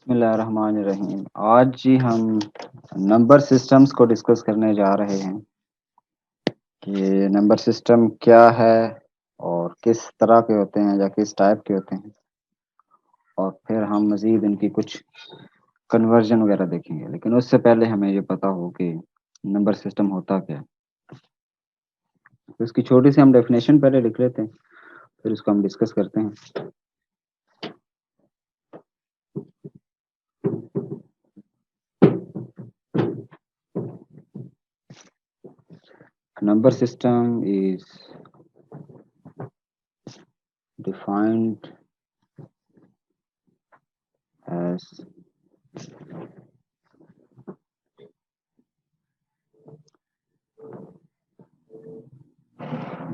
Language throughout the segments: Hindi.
बिस्मिल्लाहिर्रहमानिर्रहीम। आज जी हम नंबर सिस्टम्स को डिस्कस करने जा रहे हैं कि ये नंबर सिस्टम क्या है और किस तरह के होते हैं या किस टाइप के होते हैं, और फिर हम मज़ीद इनकी कुछ कन्वर्जन वगैरह देखेंगे। लेकिन उससे पहले हमें ये पता हो कि नंबर सिस्टम होता क्या है। तो इसकी छोटी सी हम डेफिनेशन पहले लिख लेते हैं, फिर इसको हम डिस्कस करते हैं। Number system is defined as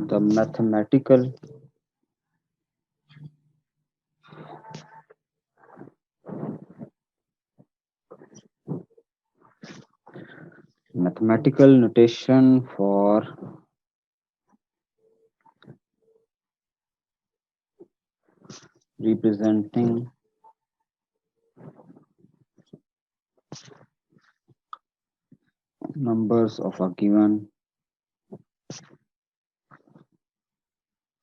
the mathematical notation for representing numbers of a given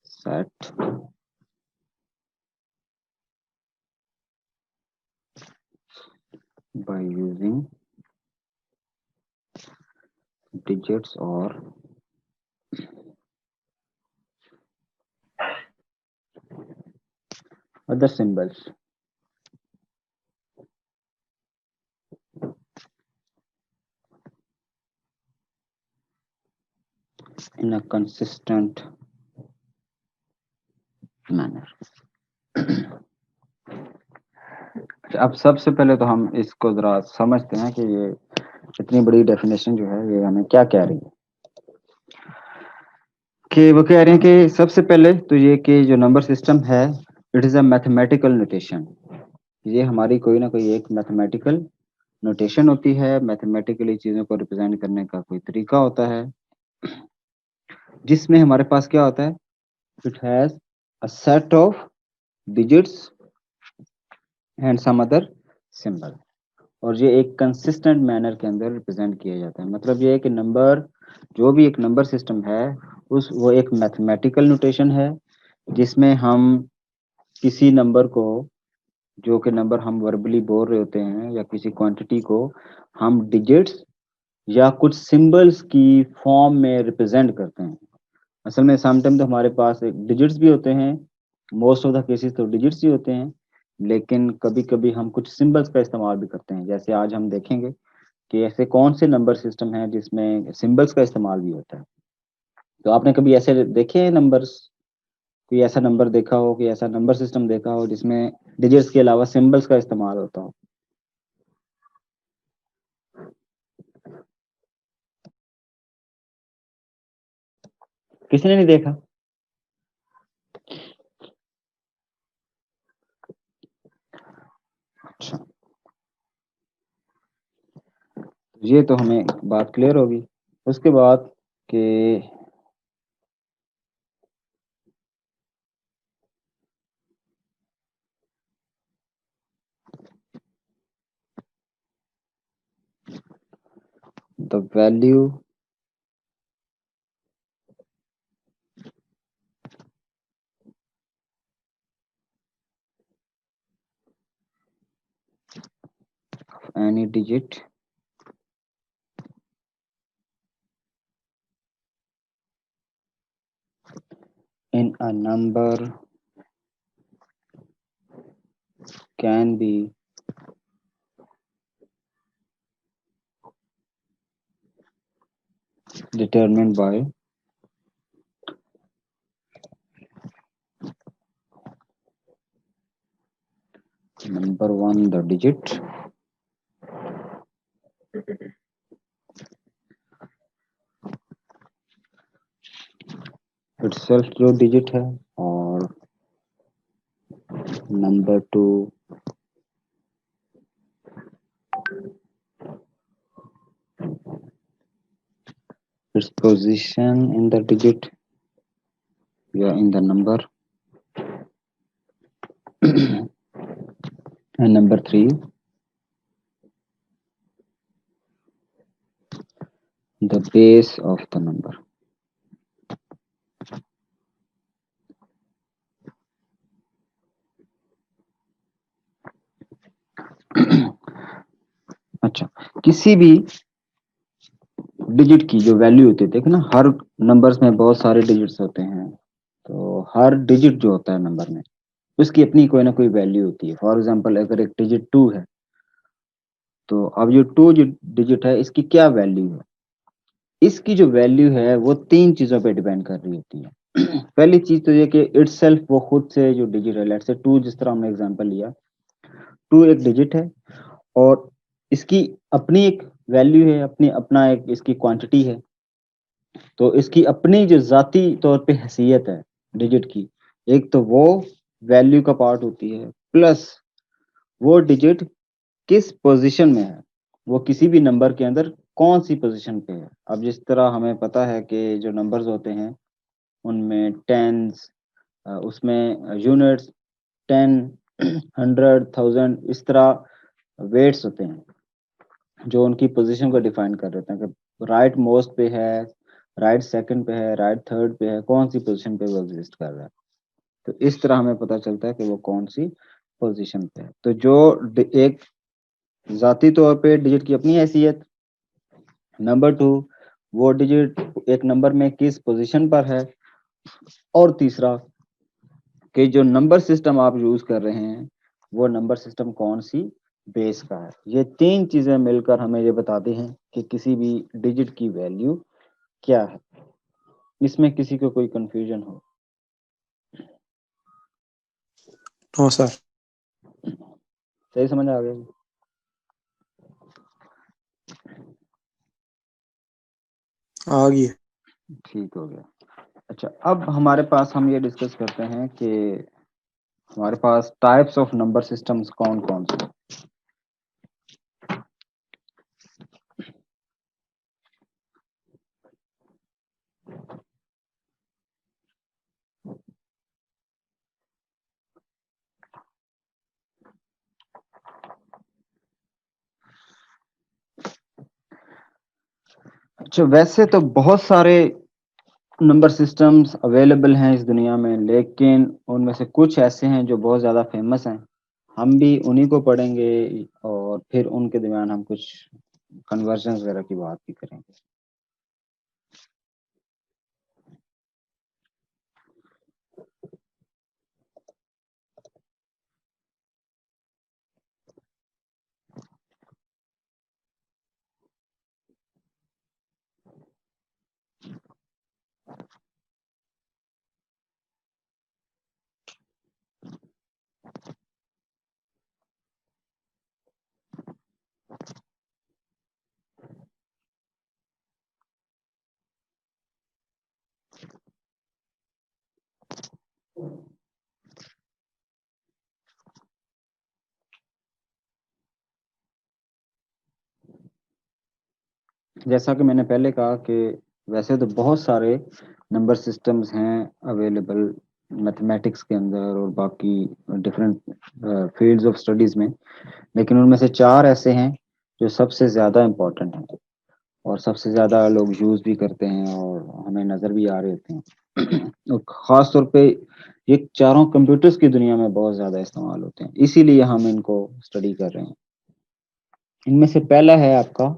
set by using digits or other symbols in a consistent manner. अब सबसे पहले तो हम इसको जरा समझते हैं कि ये इतनी बड़ी डेफिनेशन जो है ये हमें क्या कह रही है। कि वो कह रहे हैं कि सबसे पहले तो ये कि जो नंबर सिस्टम है, it is a mathematical notation. ये हमारी कोई ना कोई एक मैथमेटिकल नोटेशन होती है, मैथमेटिकली चीज़ों को रिप्रेजेंट करने का कोई तरीका होता है, जिसमें हमारे पास क्या होता है, it has a set of digits and some other symbol, और ये एक कंसिस्टेंट मैनर के अंदर रिप्रेजेंट किया जाता है। मतलब ये है कि नंबर, जो भी एक नंबर सिस्टम है, उस वो एक मैथमेटिकल नोटेशन है जिसमें हम किसी नंबर को, जो कि नंबर हम वर्बली बोल रहे होते हैं, या किसी क्वांटिटी को हम डिजिट्स या कुछ सिंबल्स की फॉर्म में रिप्रेजेंट करते हैं। असल में समटाइम तो हमारे पास डिजिट्स भी होते हैं, मोस्ट ऑफ द केसेस तो डिजिट्स ही होते हैं, लेकिन कभी कभी हम कुछ सिंबल्स का इस्तेमाल भी करते हैं। जैसे आज हम देखेंगे कि ऐसे कौन से नंबर सिस्टम हैं जिसमें सिंबल्स का इस्तेमाल भी होता है। तो आपने कभी ऐसे देखे हैं नंबर्स, कोई ऐसा नंबर देखा हो, कोई ऐसा नंबर सिस्टम देखा हो जिसमें डिजिट्स के अलावा सिंबल्स का इस्तेमाल होता हो? किसी ने नहीं देखा? अच्छा, ये तो हमें बात क्लियर होगी। उसके बाद कि the value of any digit in a number can be determined by number one, the digit, itself जो digit है, और number two its position in the digit या in the number, and number three the base of the number. अच्छा, किसी भी डिजिट की जो वैल्यू होती है, देखो ना, हर नंबर्स में बहुत सारे डिजिट्स होते हैं, तो हर डिजिट जो होता है नंबर में, उसकी अपनी कोई ना कोई वैल्यू होती है। फॉर एग्जांपल, अगर एक डिजिट 2 है, तो अब ये 2 जो डिजिट है, इसकी क्या वैल्यू है? इसकी जो वैल्यू है वो तीन चीजों पे डिपेंड कर रही होती है। पहली चीज तो ये कि इटसेल्फ, वो खुद से जो डिजिट है, लेट्स से 2, जिस तरह हमने एग्जांपल लिया, 2 एक डिजिट है और इसकी अपनी एक वैल्यू है, अपनी अपना एक इसकी क्वांटिटी है। तो इसकी अपनी जो जाती तौर पे हैसियत है डिजिट की, एक तो वो वैल्यू का पार्ट होती है, प्लस वो डिजिट किस पोजीशन में है, वो किसी भी नंबर के अंदर कौन सी पोजीशन पे है। अब जिस तरह हमें पता है कि जो नंबर्स होते हैं उनमें टेंस, उसमें यूनिट्स, 10, 100, 1000, इस तरह वेट्स होते हैं जो उनकी पोजीशन को डिफाइन कर देते हैं कि राइट मोस्ट पे है, राइट सेकंड पे है, राइट थर्ड पे है, कौन सी पोजीशन पे वो एग्जिस्ट कर रहा है। तो इस तरह हमें पता चलता है कि वो कौन सी पोजीशन पे है। तो जो एक जाती तौर पे डिजिट की अपनी हैसियत, नंबर 2 वो डिजिट एक नंबर में किस पोजीशन पर है, और तीसरा कि जो नंबर सिस्टम आप यूज कर रहे हैं वो नंबर सिस्टम कौन सी बेस का है। ये तीन चीजें मिलकर हमें ये बताती हैं कि किसी भी डिजिट की वैल्यू क्या है। इसमें किसी को कोई कंफ्यूजन हो? हाँ सर। सही समझ आ गया? आ गई। ठीक हो गया। अच्छा, अब हमारे पास हम ये डिस्कस करते हैं कि हमारे पास टाइप्स ऑफ नंबर सिस्टम्स कौन कौन से हैं। अच्छा, वैसे तो बहुत सारे नंबर सिस्टम्स अवेलेबल हैं इस दुनिया में, लेकिन उनमें से कुछ ऐसे हैं जो बहुत ज़्यादा फेमस हैं। हम भी उन्हीं को पढ़ेंगे और फिर उनके दरमियान हम कुछ कन्वर्जन वगैरह की बात भी करेंगे। जैसा कि मैंने पहले कहा कि वैसे तो बहुत सारे नंबर सिस्टम्स हैं अवेलेबल मैथमेटिक्स के अंदर और बाकी डिफरेंट फील्ड्स ऑफ स्टडीज में, लेकिन उनमें से चार ऐसे हैं जो सबसे ज़्यादा इम्पोर्टेंट हैं और सबसे ज़्यादा लोग यूज़ भी करते हैं और हमें नज़र भी आ रहे होते हैं। और ख़ास तौर पे ये चारों कंप्यूटर्स की दुनिया में बहुत ज़्यादा इस्तेमाल होते हैं, इसीलिए हम इनको स्टडी कर रहे हैं। इनमें से पहला है आपका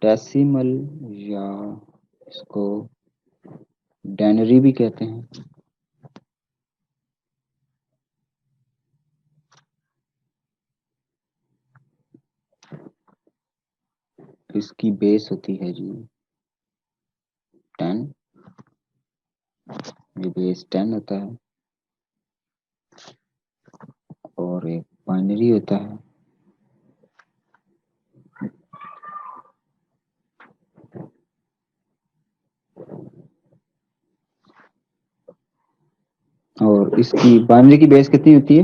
डेसिमल, या इसको डेनरी भी कहते हैं। इसकी बेस होती है जी 10, ये बेस 10 होता है, और एक बाइनरी होता है। और इसकी बाइनरी की बेस कितनी होती है?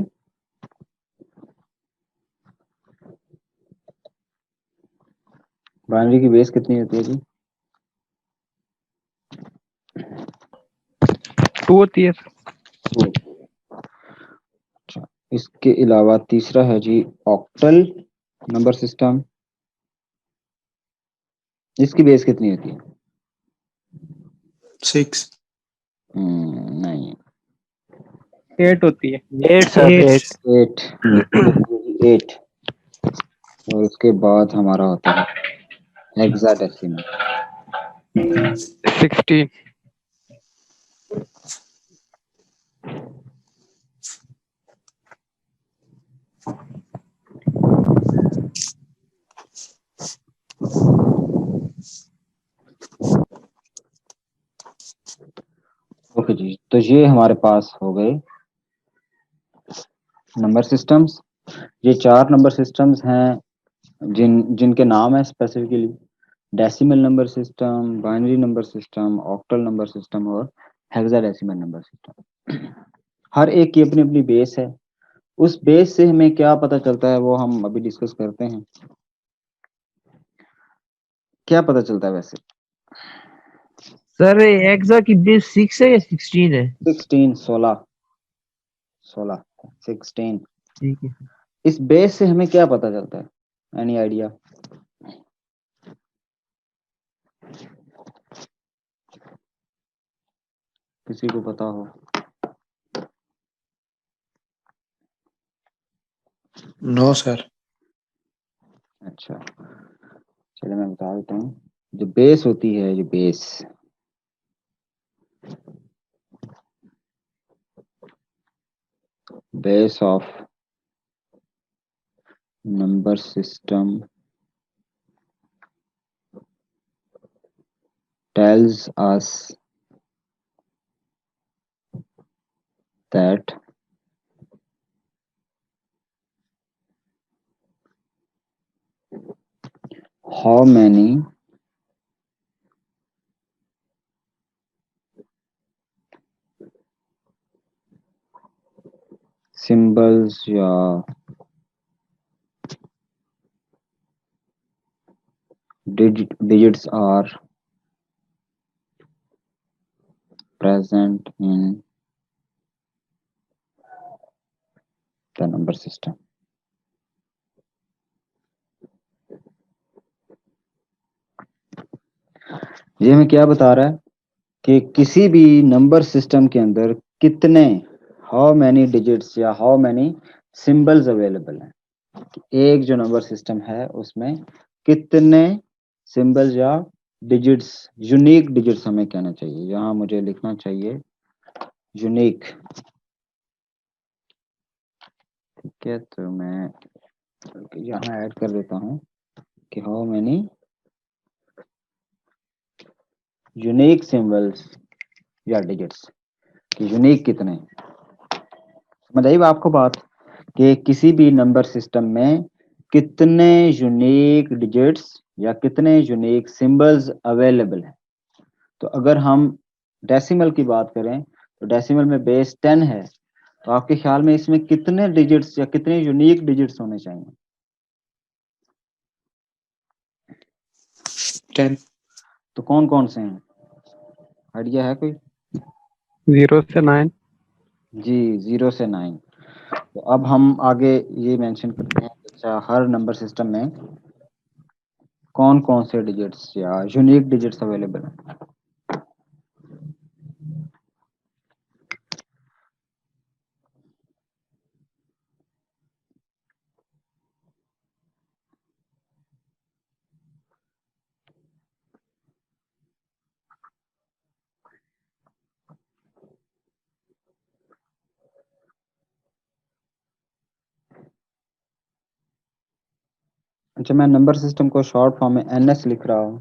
बाइनरी की बेस कितनी होती है जी? 2 होती है। अच्छा, इसके अलावा तीसरा है जी ऑक्टल नंबर सिस्टम। इसकी बेस कितनी होती है? 6। नहीं। 8 होती है। 8 सर 8। 8। 8। और उसके बाद हमारा होता है हेक्साडेसिमल। 16। ओके जी, तो ये हमारे पास हो गए नंबर सिस्टम्स। ये 4 नंबर सिस्टम्स हैं जिनके नाम है specifically decimal number system, binary number system, octal number system और हेक्साडेसिमल नंबर सिस्टम। हर एक की अपनी अपनी बेस है। उस बेस से हमें क्या पता चलता है वो हम अभी डिस्कस करते हैं। क्या पता चलता है वैसे? सर हेक्सा की बेस 6 है या 16 है? 16। 16। ठीक है। इस बेस से हमें क्या पता चलता है? Any idea? किसी को पता हो? No sir. अच्छा, चलिए मैं बता देता हूँ। जो बेस होती है, जो base of number system tells us that how many symbols या digits are present in the number system। ये हमें क्या बता रहा है कि किसी भी नंबर सिस्टम के अंदर कितने हाउ मैनी डिजिट्स या हाउ मैनी सिंबल्स अवेलेबल हैं। एक जो नंबर सिस्टम है उसमें कितने सिंबल्स या डिजिट्स, यूनिक डिजिट्स हमें कहना चाहिए। यहाँ मुझे लिखना चाहिए यूनिक। ठीक है, तो मैं यहाँ ऐड कर देता हूँ कि हाउ मैनी यूनिक सिंबल्स या डिजिट्स, कि यूनिक कितने। समझ आई आपको बात कि किसी भी नंबर सिस्टम में कितने यूनिक डिजिट्स या कितने यूनिक सिंबल्स अवेलेबल हैं। तो अगर हम डेसिमल की बात करें तो डेसिमल में बेस 10 है, तो आपके ख्याल में इसमें कितने डिजिट्स या कितने यूनिक डिजिट्स होने चाहिए? 10। तो कौन कौन से हैं? आइडिया है कोई? 0 से 9। जी, 0 से 9। तो अब हम आगे ये मेंशन करते हैं कि अच्छा हर नंबर सिस्टम में कौन कौन से डिजिट्स या यूनिक डिजिट्स अवेलेबल हैं। अच्छा, मैं नंबर सिस्टम को शॉर्ट फॉर्म में एनएस लिख रहा हूँ,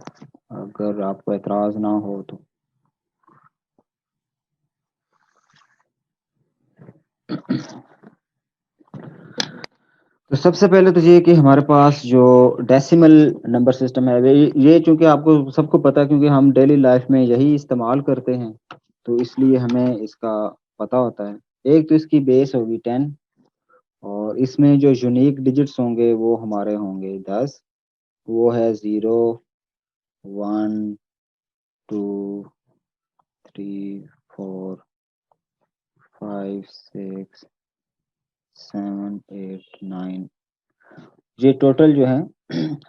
अगर आपको एतराज ना हो तो। तो सबसे पहले तो ये कि हमारे पास जो डेसिमल नंबर सिस्टम है ये चूंकि आपको सबको पता है क्योंकि हम डेली लाइफ में यही इस्तेमाल करते हैं, तो इसलिए हमें इसका पता होता है। एक तो इसकी बेस होगी 10 और इसमें जो यूनिक डिजिट्स होंगे वो हमारे होंगे 10। वो है 0, 1, 2, 3, 4, 5, 6, 7 8 9, ये टोटल जो है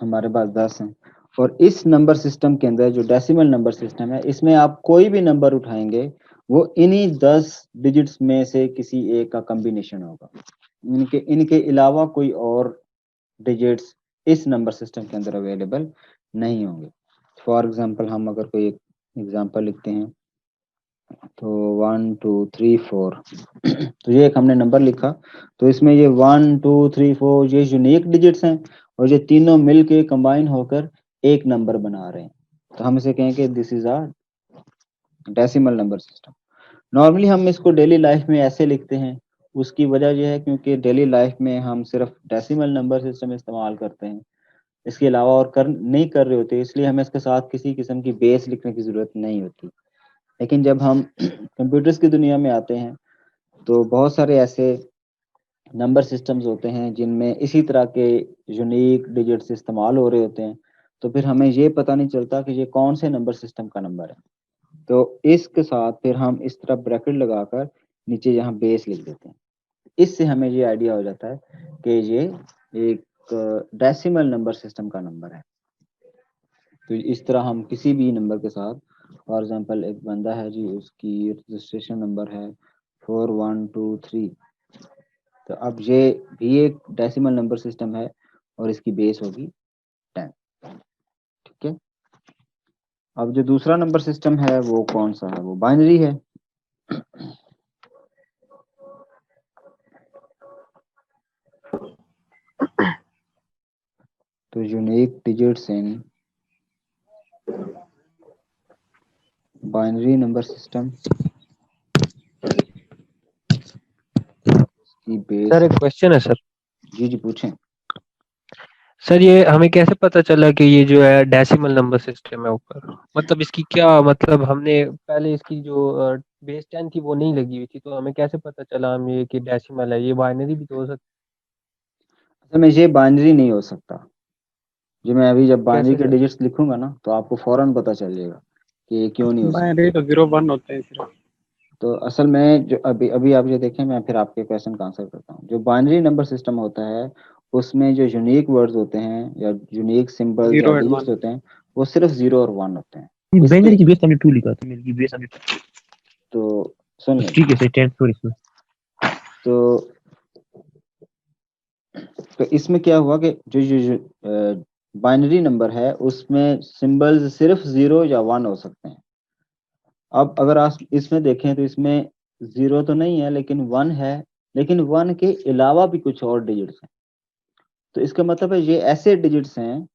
हमारे पास 10 हैं। और इस नंबर सिस्टम के अंदर जो डेसिमल नंबर सिस्टम है, इसमें आप कोई भी नंबर उठाएंगे वो इन्हीं 10 डिजिट्स में से किसी एक का कॉम्बिनेशन होगा। इनके इनके अलावा कोई और डिजिट्स इस नंबर सिस्टम के अंदर अवेलेबल नहीं होंगे। फॉर एग्जांपल हम अगर कोई एक एग्जांपल लिखते हैं तो 1 2 3 4 तो ये एक हमने नंबर लिखा, तो इसमें ये 1 2 3 4 ये यूनिक डिजिट्स हैं और ये तीनों मिलके कंबाइन होकर एक नंबर बना रहे हैं, तो हम इसे कहेंगे this is a decimal number system. Normally हम इसको डेली लाइफ में ऐसे लिखते हैं, उसकी वजह यह है क्योंकि डेली लाइफ में हम सिर्फ डेसिमल नंबर सिस्टम इस्तेमाल करते हैं, इसके अलावा और नहीं कर रहे होते, इसलिए हमें इसके साथ किसी किस्म की बेस लिखने की जरूरत नहीं होती। लेकिन जब हम कंप्यूटर्स की दुनिया में आते हैं तो बहुत सारे ऐसे नंबर सिस्टम्स होते हैं जिनमें इसी तरह के यूनिक डिजिट्स इस्तेमाल हो रहे होते हैं, तो फिर हमें ये पता नहीं चलता कि ये कौन से नंबर सिस्टम का नंबर है। तो इसके साथ फिर हम इस तरह ब्रैकेट लगाकर नीचे यहाँ बेस लिख देते हैं। इससे हमें ये आइडिया हो जाता है कि ये एक डेसिमल नंबर सिस्टम का नंबर है। तो इस तरह हम किसी भी नंबर के साथ, फॉर एग्जांपल एक बंदा है जी, उसकी रजिस्ट्रेशन नंबर है 4123, तो अब ये भी एक डेसिमल नंबर सिस्टम है और इसकी बेस होगी 10। ठीक है, अब जो दूसरा नंबर सिस्टम है वो कौन सा है, वो बाइनरी है। तो unique digits in binary number system की बेस। सर एक क्वेश्चन है सर। जी जी पूछें। सर ये हमें कैसे पता चला कि ये जो है डेसिमल नंबर सिस्टम है ऊपर, मतलब इसकी क्या मतलब, हमने पहले इसकी जो बेस 10 थी वो नहीं लगी हुई थी, तो हमें कैसे पता चला हम ये कि डेसिमल है, ये बाइनरी भी तो हो सकती असल में ये बाइनरी नहीं हो सकता। जो मैं अभी जब है। बाइनरी कैसे के सर? डिजिट्स लिखूंगा ना तो आपको फौरन पता चल जाएगा कि ये क्यों नहीं हो सकता। बाइनरी तो 0 1 होते हैं सिर्फ। तो असल में जो अभी अभी आप ये देखें, मैं फिर आपके क्वेश्चन का आंसर करता हूँ। जो बाइनरी नंबर सिस्टम होता है उसमें जो यूनिक वर्ड्स होते हैं या यूनिक सिंबल्स या 0 एंड डिजिट्स 1। होते हैं वो सिर्फ 0 और 1 होते हैं। बाइनरी इसके की बेस हमने 2 लिखा था, मेरे की बेस हमने तो सुन लें, ठीक है सर, 10 सॉरी इसमें। तो इसमें क्या हुआ कि जो बाइनरी नंबर है उसमें सिंबल्स सिर्फ 0 या 1 हो सकते हैं। अब अगर आप इसमें देखें तो इसमें 0 तो नहीं है लेकिन 1 है, लेकिन 1 के अलावा भी कुछ और डिजिट्स हैं। तो इसका मतलब है ये ऐसे डिजिट्स हैं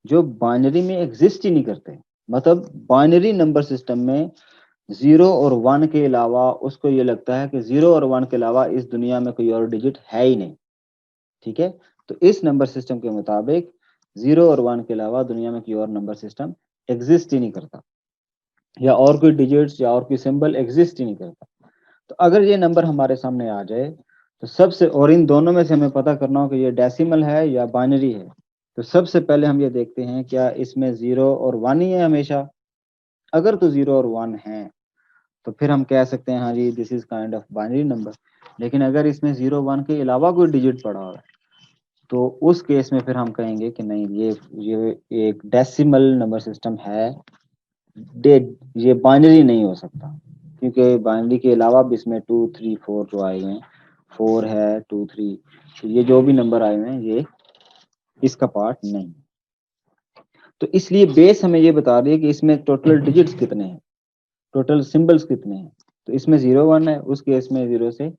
जो बाइनरी में एग्जिस्ट ही नहीं करते। मतलब बाइनरी नंबर सिस्टम में 0 और 1 के अलावा उसको ये लगता है कि 0 और 1 के अलावा इस दुनिया में कोई और डिजिट है ही नहीं। ठीक है, तो इस नंबर सिस्टम के मुताबिक 0 और 1 के अलावा दुनिया में कोई और नंबर सिस्टम एग्जिस्ट ही नहीं करता, या और कोई डिजिट्स या और कोई सिंबल एग्जिस्ट ही नहीं करता। तो अगर ये नंबर हमारे सामने आ जाए तो सबसे, और इन दोनों में से हमें पता करना हो कि ये डेसिमल है या बाइनरी है, तो सबसे पहले हम ये देखते हैं क्या इसमें 0 और 1 ही है हमेशा। अगर तो 0 और 1 है तो फिर हम कह सकते हैं हाँ जी this is kind of binary number. लेकिन अगर इसमें 0 1 के अलावा कोई डिजिट पड़ा हुआ है तो उस केस में फिर हम कहेंगे कि नहीं, ये एक डेसिमल नंबर सिस्टम है, डे ये बाइनरी नहीं हो सकता, क्योंकि बाइनरी के अलावा भी इसमें 2 3 4 जो आए हुए हैं, 4 है 2 3, तो ये जो भी नंबर आए हुए हैं ये इसका पार्ट नहीं। तो इसलिए बेस हमें ये बता रही है कि इसमें टोटल डिजिट्स कितने हैं, टोटल सिंबल्स कितने हैं। तो इसमें 0 1 है, उस केस में 0 से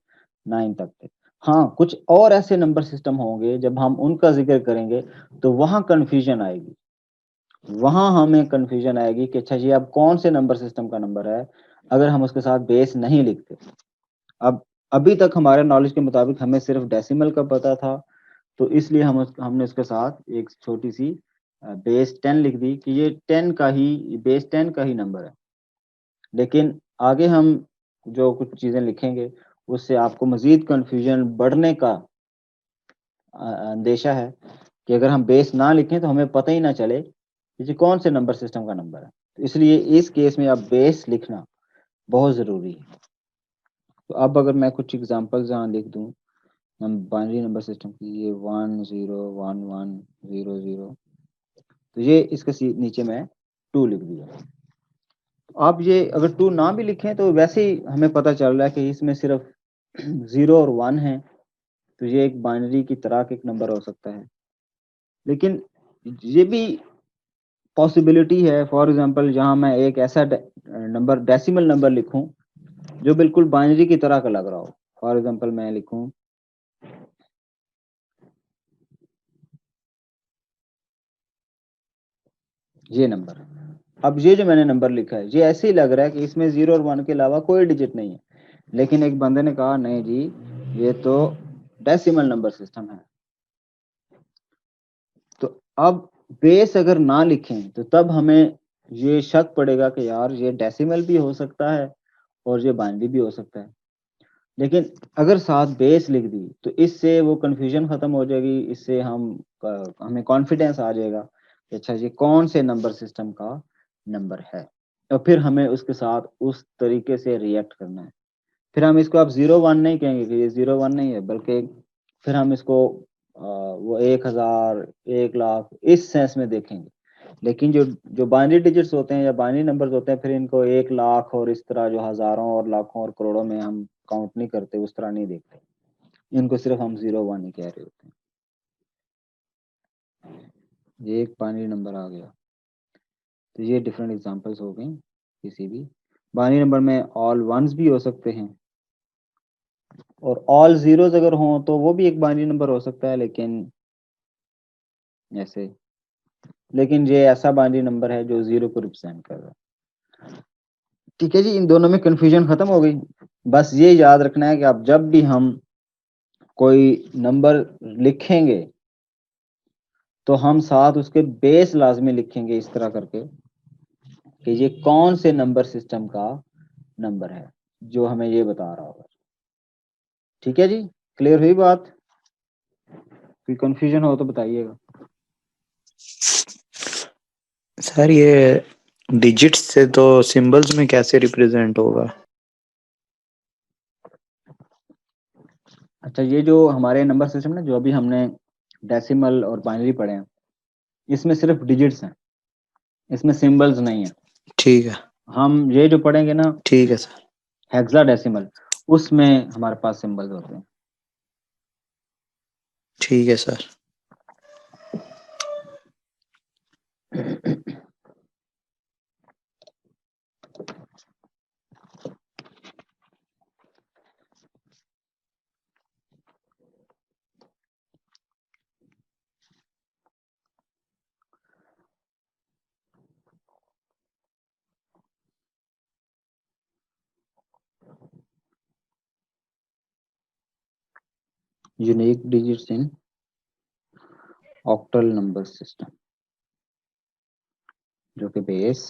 9 तक थे। हाँ, कुछ और ऐसे नंबर सिस्टम होंगे जब हम उनका जिक्र करेंगे तो वहां कंफ्यूजन आएगी, वहां हमें कंफ्यूजन आएगी कि अच्छा जी अब कौन से नंबर सिस्टम का नंबर है अगर हम उसके साथ बेस नहीं लिखते। अब अभी तक हमारे नॉलेज के मुताबिक हमें सिर्फ डेसिमल का पता था, तो इसलिए हमने उसके साथ एक छोटी सी बेस 10 लिख दी कि ये 10 का ही, बेस 10 का ही नंबर है। लेकिन आगे हम जो कुछ चीजें लिखेंगे उससे आपको मजीद कंफ्यूजन बढ़ने का अंदेशा है कि अगर हम बेस ना लिखें तो हमें पता ही ना चले कि ये कौन से नंबर सिस्टम का नंबर है। तो इसलिए इस केस में अब बेस लिखना बहुत जरूरी है। तो अब अगर मैं कुछ एग्जांपल्स यहाँ लिख दूं हम बाइनरी नंबर सिस्टम की ये 1 0 1 1 0 0, तो ये इसके नीचे मैं 2 लिख दिया। आप ये अगर 2 ना भी लिखें तो वैसे ही हमें पता चल रहा है कि इसमें सिर्फ 0 और 1 है, तो ये एक बाइनरी की तरह का एक नंबर हो सकता है। लेकिन ये भी पॉसिबिलिटी है, फॉर एग्जांपल जहां मैं एक ऐसा नंबर डेसिमल नंबर लिखूं जो बिल्कुल बाइनरी की तरह का लग रहा हो। फॉर एग्जांपल मैं लिखूं ये नंबर, अब ये जो मैंने नंबर लिखा है ये ऐसे ही लग रहा है कि इसमें 0 और 1 के अलावा कोई डिजिट नहीं है, लेकिन एक बंदे ने कहा नहीं जी ये तो डेसिमल नंबर सिस्टम है। तो अब बेस अगर ना लिखें तो तब हमें ये शक पड़ेगा कि यार ये डेसिमल भी हो सकता है और ये बाइनरी भी हो सकता है। लेकिन अगर साथ बेस लिख दी तो इससे वो कंफ्यूजन खत्म हो जाएगी, इससे हमें कॉन्फिडेंस आ जाएगा कि अच्छा ये कौन से नंबर सिस्टम का नंबर है, और फिर हमें उसके साथ उस तरीके से रिएक्ट करना है। फिर हम इसको अब 0 1 नहीं कहेंगे कि ये 0 1 नहीं है, बल्कि फिर हम इसको वो 1000 1 लाख इस सेंस में देखेंगे। लेकिन जो बाइनरी डिजिट्स होते हैं या बाइनरी नंबर्स होते हैं, फिर इनको 1 लाख और इस तरह जो हजारों और लाखों और करोड़ों में हम काउंट नहीं करते, उस तरह नहीं देखते, इनको सिर्फ हम 0 1 ही कह रहे होते हैं। ये एक बाइनरी नंबर आ गया। तो ये डिफरेंट एग्जांपल्स हो गए। किसी भी बाइनरी नंबर में ऑल वंस भी हो सकते हैं और ऑल जीरोस अगर हों तो वो भी एक बाइनरी नंबर हो सकता है, लेकिन ऐसे, लेकिन ये ऐसा बाइनरी नंबर है जो 0 को रिप्रेजेंट कर रहा है। ठीक है जी, इन दोनों में कंफ्यूजन खत्म हो गई। बस ये याद रखना है कि आप जब भी हम कोई नंबर लिखेंगे तो हम साथ उसके बेस लाजमी लिखेंगे इस तरह करके कि ये कौन से नंबर सिस्टम का नंबर है जो हमें ये बता रहा होगा। ठीक है जी, क्लियर हुई बात? कोई कंफ्यूजन हो तो बताइएगा। सर ये डिजिट्स से तो सिंबल्स में कैसे रिप्रेजेंट होगा? अच्छा, ये जो हमारे नंबर सिस्टम ना जो अभी हमने डेसिमल और बाइनरी पढ़े हैं, इसमें सिर्फ डिजिट्स हैं, इसमें सिंबल्स नहीं है। ठीक है, हम ये जो पढ़ेंगे ना ठीक है सर। हेक्साडेसिमल, उसमें हमारे पास सिंबल्स होते हैं। ठीक है sir. Unique digits in octal number system, जो कि बेस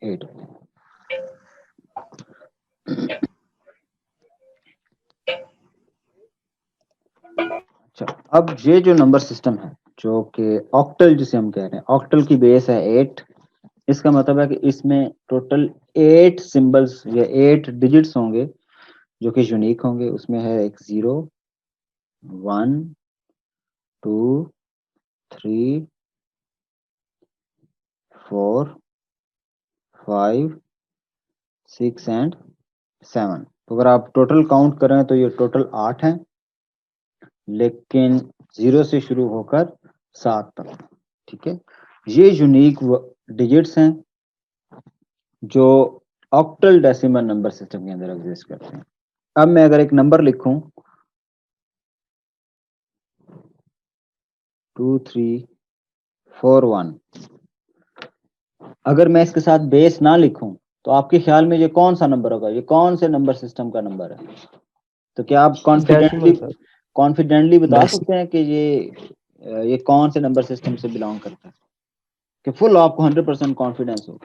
8 होते हैं। अच्छा, अब ये जो नंबर सिस्टम है जो कि ऑक्टल जिसे हम कह रहे हैं, ऑक्टल की बेस है 8। इसका मतलब है कि इसमें टोटल 8 सिंबल्स या 8 डिजिट्स होंगे जो कि यूनिक होंगे। उसमें है एक 0 1 2 3 4 5 6 एंड 7। तो अगर आप टोटल काउंट करें तो ये टोटल 8 हैं, लेकिन 0 से शुरू होकर 7 तक। ठीक है, ये यूनिक डिजिट्स हैं जो ऑक्टल डेसिमल नंबर सिस्टम के अंदर एग्जिस्ट करते हैं। अब मैं अगर एक नंबर लिखूं 2 3 4 1, अगर मैं इसके साथ बेस ना लिखूं तो आपके ख्याल में ये कौन सा नंबर होगा, ये कौन से नंबर सिस्टम का नंबर है? तो क्या आप डेसिमल सर। कॉन्फिडेंटली बता डेस सकते हैं कि ये कौन से नंबर सिस्टम से बिलोंग करता है, कि फुल आपको 100% कॉन्फिडेंस हो?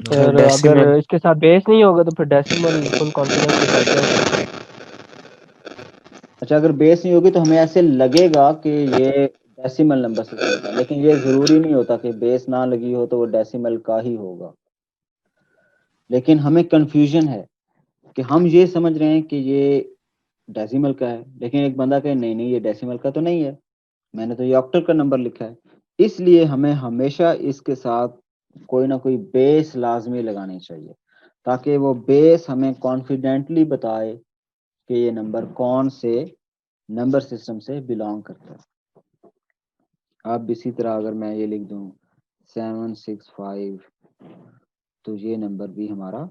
सर सर अगर डेसिमल। इसके साथ बेस नहीं होगा तो फिर डेसिमल फुल कॉन्फिडेंस के साथ कह सकते हैं। अच्छा, अगर बेस नहीं होगी तो हमें ऐसे लगेगा कि ये डेसिमल नंबर सिस्टम का, लेकिन ये जरूरी नहीं होता कि बेस ना लगी हो तो वो डेसिमल का ही होगा। लेकिन हमें कंफ्यूजन है कि हम ये समझ रहे हैं कि ये डेसिमल का है, लेकिन एक बंदा कहे नहीं नहीं ये डेसिमल का तो नहीं है, मैंने तो ये ऑक्टल का नंबर लिखा है। इसलिए हमें हमेशा इसके साथ कोई ना कोई बेस लाजमी लगानी चाहिए, ताकि वो बेस हमें कॉन्फिडेंटली बताए कि ये नंबर कौन से नंबर सिस्टम से बिलोंग करता है। अब इसी तरह अगर मैं ये लिख दूं 765, तो ये नंबर भी हमारा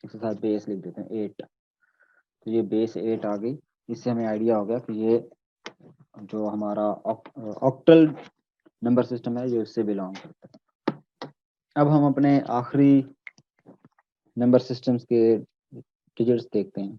इसके साथ बेस लिख देते हैं 8, तो ये बेस 8 आ गई। इससे हमें आइडिया हो गया कि ये जो हमारा ऑक्टल नंबर सिस्टम है ये उससे बिलोंग करता है। अब हम अपने आखिरी नंबर सिस्टम्स के डिजिट्स देखते हैं।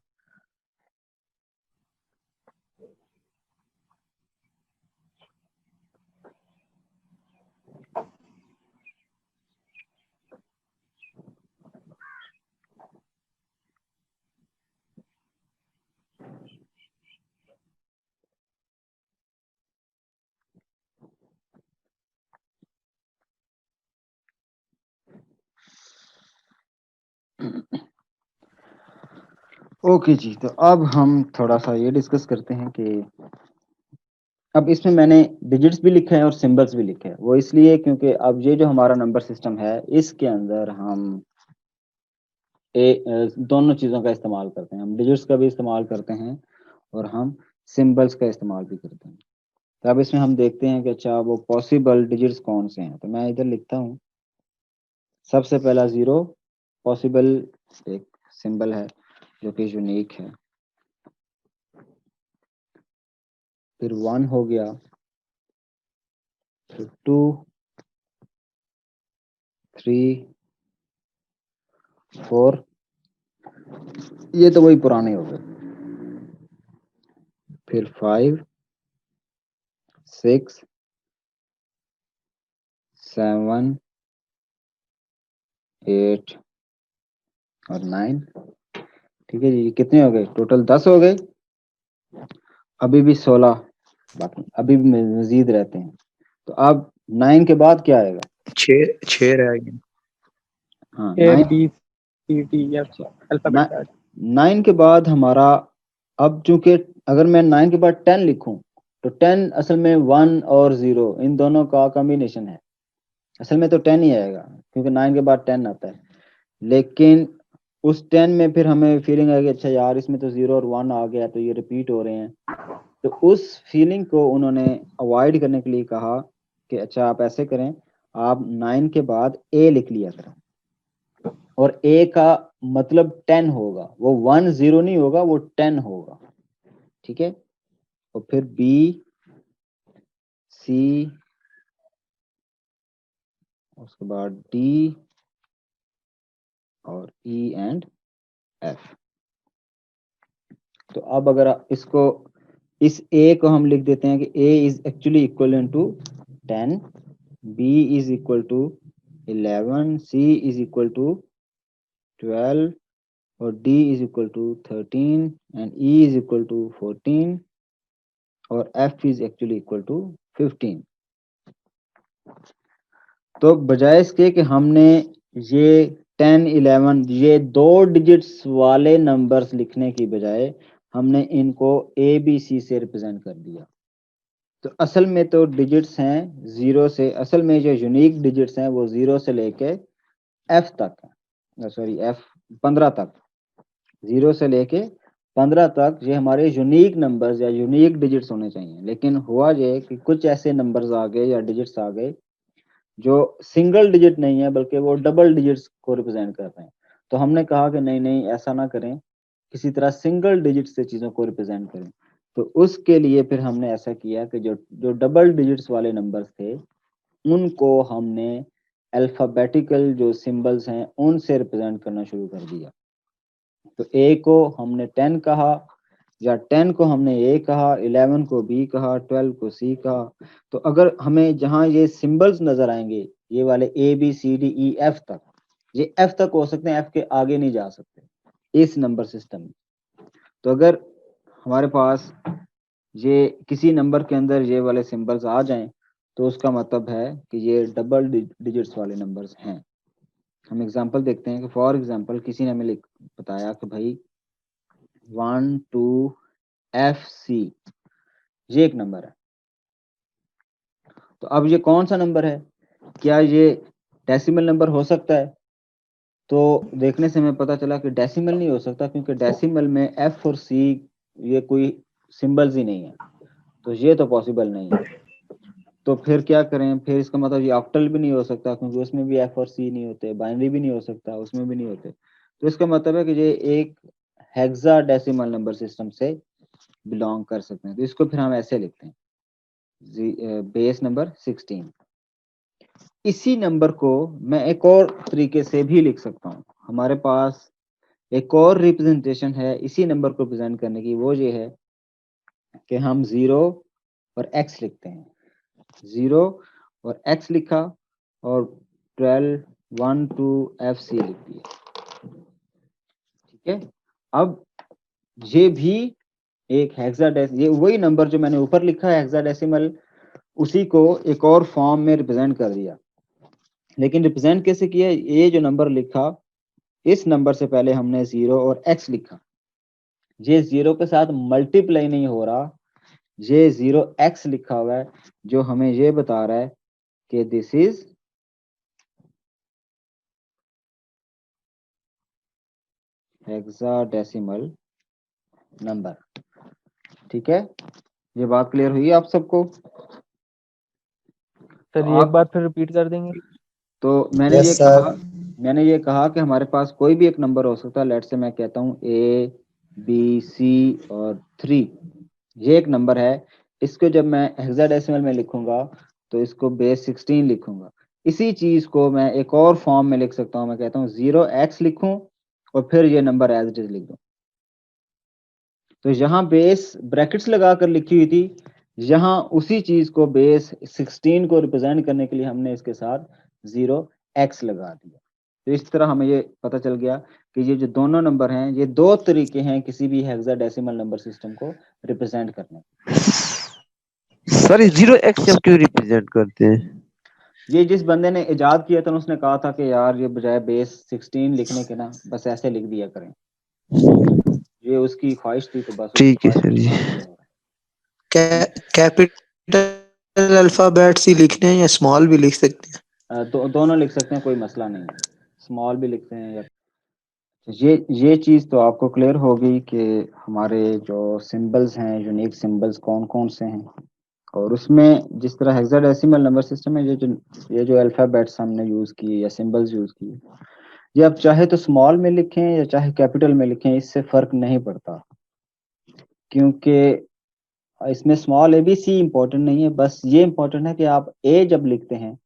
ओके जी, तो अब हम थोड़ा सा ये डिस्कस करते हैं कि अब इसमें मैंने डिजिट्स भी लिखे हैं और सिंबल्स भी लिखे हैं। वो इसलिए क्योंकि अब ये जो हमारा नंबर सिस्टम है इसके अंदर हम दोनों चीज़ों का इस्तेमाल करते हैं। हम डिजिट्स का भी इस्तेमाल करते हैं और हम सिंबल्स का इस्तेमाल भी करते हैं। तो अब इसमें हम देखते हैं कि अच्छा वो पॉसिबल डिजिट्स कौन से हैं। तो मैं इधर लिखता हूँ, सबसे पहला 0 पॉसिबल एक सिंबल है जो कि यूनिक है। फिर 1 हो गया, फिर 2, 3, 4, ये तो वही पुराने हो गए। फिर 5, 6, 7, 8 और 9। ठीक है जी, कितने हो गए टोटल? 10 हो गए। अभी भी 16 बाकी अभी भी मजीद रहते हैं। तो अब 9 के बाद क्या आएगा? 6 रह गए। हाँ, A 9 B C D F alphabet. 9 के बाद हमारा, अब चूंकि अगर मैं 9 के बाद 10 लिखूं तो 10 असल में 1 और 0 इन दोनों का कॉम्बिनेशन है। असल में तो 10 ही आएगा क्योंकि 9 के बाद 10 आता है, लेकिन उस 10 में फिर हमें फीलिंग आएगी अच्छा यार इसमें तो 0 और 1 आ गया तो ये रिपीट हो रहे हैं। तो उस फीलिंग को उन्होंने अवॉइड करने के लिए कहा कि अच्छा आप ऐसे करें, आप 9 के बाद ए लिख लिया करें, और ए का मतलब 10 होगा, वो 1 0 नहीं होगा, वो 10 होगा। ठीक है, और फिर बी, सी, उसके बाद डी और ई एंड एफ। तो अब अगर इसको, इस ए को हम लिख देते हैं कि A is actually equal to 10, B is equal to 11, C is equal to 12 और D is equal to 13 and E is equal to 14 और F is actually equal to 15। तो बजाय इसके कि हमने ये 10, 11 ये 2 डिजिट्स वाले नंबर्स लिखने की बजाय हमने इनको ABC से रिप्रेजेंट कर दिया। तो असल में तो डिजिट्स हैं 0 से, असल में जो यूनिक डिजिट्स हैं वो 0 से लेके F तक है, सॉरी F 15 तक, 0 से लेके 15 तक ये हमारे यूनिक नंबर्स या यूनिक डिजिट्स होने चाहिए। लेकिन हुआ ये कि कुछ ऐसे नंबर्स आ गए या डिजिट्स आ गए जो सिंगल डिजिट नहीं है बल्कि वो डबल डिजिट्स को रिप्रेजेंट कर रहे हैं। तो हमने कहा कि नहीं नहीं ऐसा ना करें, किसी तरह सिंगल डिजिट से चीज़ों को रिप्रेजेंट करें। तो उसके लिए फिर हमने ऐसा किया कि जो जो डबल डिजिट्स वाले नंबर्स थे उनको हमने अल्फाबेटिकल जो सिंबल्स हैं उनसे रिप्रेजेंट करना शुरू कर दिया। तो ए को हमने 10 कहा, या 10 को हमने ए कहा, 11 को बी कहा, 12 को सी कहा। तो अगर हमें जहां ये सिंबल्स नजर आएंगे, ये वाले A B C D E F तक, ये एफ तक हो सकते हैं, एफ के आगे नहीं जा सकते इस नंबर सिस्टम में। तो अगर हमारे पास ये किसी नंबर के अंदर ये वाले सिंबल्स आ जाएं तो उसका मतलब है कि ये डबल डिजिट्स वाले नंबर्स हैं। हम एग्जांपल देखते हैं कि फॉर एग्जांपल किसी ने हमें बताया कि भाई 12FC ये एक नंबर है। तो अब ये कौन सा नंबर है? क्या ये डेसिमल नंबर हो सकता है? तो देखने से हमें पता चला कि डेसिमल नहीं हो सकता, क्योंकि डेसिमल में F और C ये कोई सिंबल्स ही नहीं है, तो ये तो पॉसिबल नहीं है। तो फिर क्या करें? फिर इसका मतलब ये ऑक्टल भी नहीं हो सकता, क्योंकि उसमें भी F और C नहीं होते। बाइनरी भी नहीं हो सकता, उसमें भी नहीं होते। तो इसका मतलब है कि ये एक हेक्साडेसिमल नंबर सिस्टम से बिलोंग कर सकते हैं। तो इसको फिर हम ऐसे लिखते हैं, बेस नंबर 16। इसी नंबर को मैं एक और तरीके से भी लिख सकता हूँ। हमारे पास एक और रिप्रेजेंटेशन है इसी नंबर को प्रेजेंट करने की, वो ये है कि हम 0 और x लिखते हैं। 0 और x लिखा और 12 1 2 FC लिख दिया। ठीक है, अब ये भी एक हेक्साडेसिमल, ये वही नंबर जो मैंने ऊपर लिखा है हेक्साडेसिमल, उसी को एक और फॉर्म में रिप्रेजेंट कर दिया। लेकिन रिप्रेजेंट कैसे किया? ये जो नंबर लिखा, इस नंबर से पहले हमने 0 और x लिखा। ये 0 के साथ मल्टीप्लाई नहीं हो रहा, ये 0x लिखा हुआ है, जो हमें ये बता रहा है कि दिस इज हेक्साडेसिमल नंबर। ठीक है, ये बात क्लियर हुई आप सबको? सर तो ये एक आप, बार फिर रिपीट कर देंगे? तो यस सर। मैंने ये कहा कि हमारे पास कोई भी एक नंबर हो सकता है। लेट से मैं कहता हूँ A B C और 3, ये एक नंबर है। इसको जब मैं हेक्साडेसिमल में लिखूंगा तो इसको बेस 16 लिखूंगा। इसी चीज को मैं एक और फॉर्म में लिख सकता हूँ। मैं कहता हूँ 0x लिखूं और फिर ये नंबर एज इट इज लिख दूं। तो यहाँ बेस ब्रैकेट्स लगाकर लिखी हुई थी, यहाँ उसी चीज को बेस 16 को रिप्रेजेंट करने के लिए हमने इसके साथ 0x लगा दिया। तो इस तरह हमें ये पता चल गया कि ये जो दोनों नंबर हैं, ये दो तरीके हैं किसी भी हेक्साडेसिमल नंबर सिस्टम को रिप्रेजेंट करने के। सर 0x हम क्यों रिप्रेजेंट करते हैं? ये जिस बंदे ने इजाद किया था उसने कहा था कि यार ये बजाय बेस 16 लिखने के ना बस ऐसे लिख दिया करें। ये उसकी ख्वाहिश थी, तो बस उसकी ठीक है ख्वाहिश सर को जी। पूरा किया हो रहा है। कैपिटल अल्फाबेट्स ही लिखने हैं या स्मॉल भी लिख सकते हैं? दोनों लिख सकते हैं, कोई मसला नहीं है। स्मॉल भी लिखते हैं या ये चीज तो आपको क्लियर होगी कि हमारे जो सिंबल्स हैं, यूनिक सिंबल्स कौन कौन से हैं। और उसमें जिस तरह हेक्साडेसिमल नंबर सिस्टम है, ये जो अल्फाबेट्स हमने यूज किए या सिंबल्स यूज किए, ये आप चाहे तो स्मॉल में लिखें या चाहे कैपिटल में लिखें, इससे फर्क नहीं पड़ता। क्योंकि इसमें स्मॉल ABC इंपॉर्टेंट नहीं है, बस ये इंपॉर्टेंट है कि आप ए जब लिखते हैं,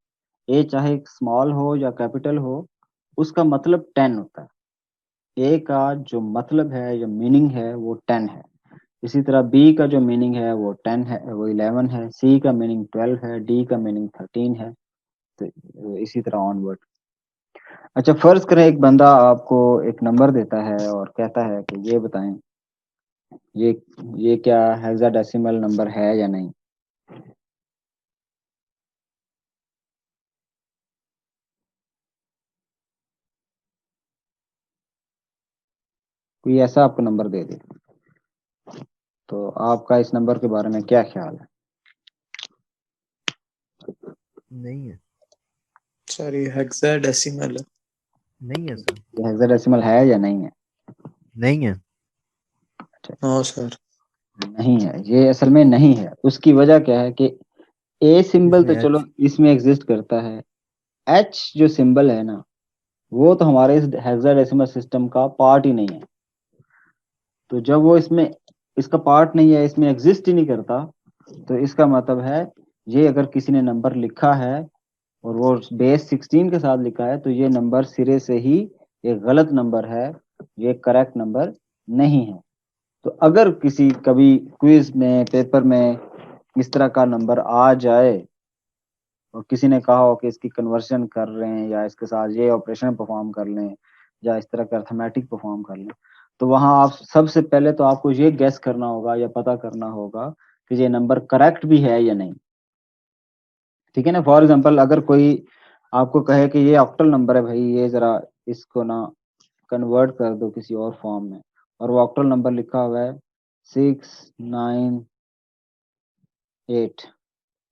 ए चाहे स्मॉल हो या कैपिटल हो, उसका मतलब 10 होता है। ए का जो मतलब है, जो मीनिंग है, वो 10 है। इसी तरह बी का जो मीनिंग है वो 10 है, वो 11 है। सी का मीनिंग 12 है। डी का मीनिंग 13 है। तो इसी तरह ऑनवर्ड। अच्छा, फर्ज करें एक बंदा आपको एक नंबर देता है और कहता है कि ये बताएं ये ये क्या हेक्साडेसिमल नंबर है या नहीं। कोई ऐसा आपको नंबर दे दे, तो आपका इस नंबर के बारे में क्या ख्याल है? नहीं है, सर ये हेक्साडेसिमल है। नहीं है सर, ये हेक्साडेसिमल है या नहीं है? नहीं है। हाँ सर। नहीं है, ये असल में नहीं है। उसकी वजह क्या है कि ए सिंबल इसमें तो चलो इसमें एग्जिस्ट करता है, एच जो सिंबल है ना, वो तो हमारे इस हेक्साडेसिमल सिस्टम का पार्ट ही नहीं है। तो जब वो इसमें इसका पार्ट नहीं है, इसमें एग्जिस्ट ही नहीं करता, तो इसका मतलब है ये अगर किसी ने नंबर लिखा है और वो बेस 16 के साथ लिखा है, तो ये नंबर सिरे से ही एक गलत नंबर है, ये करेक्ट नंबर नहीं है। तो अगर किसी कभी क्विज में, पेपर में इस तरह का नंबर आ जाए और किसी ने कहा हो कि इसकी कन्वर्शन कर रहे हैं या इसके साथ ये ऑपरेशन परफॉर्म कर लें या इस तरह का अर्थमेटिक परफॉर्म कर लें, तो वहां आप सबसे पहले तो आपको ये गेस करना होगा या पता करना होगा कि ये नंबर करेक्ट भी है या नहीं। ठीक है ना? फॉर एग्जांपल अगर कोई आपको कहे कि ये ऑक्टल नंबर है भाई, ये जरा इसको ना कन्वर्ट कर दो किसी और फॉर्म में, और वो ऑक्टल नंबर लिखा हुआ है 698,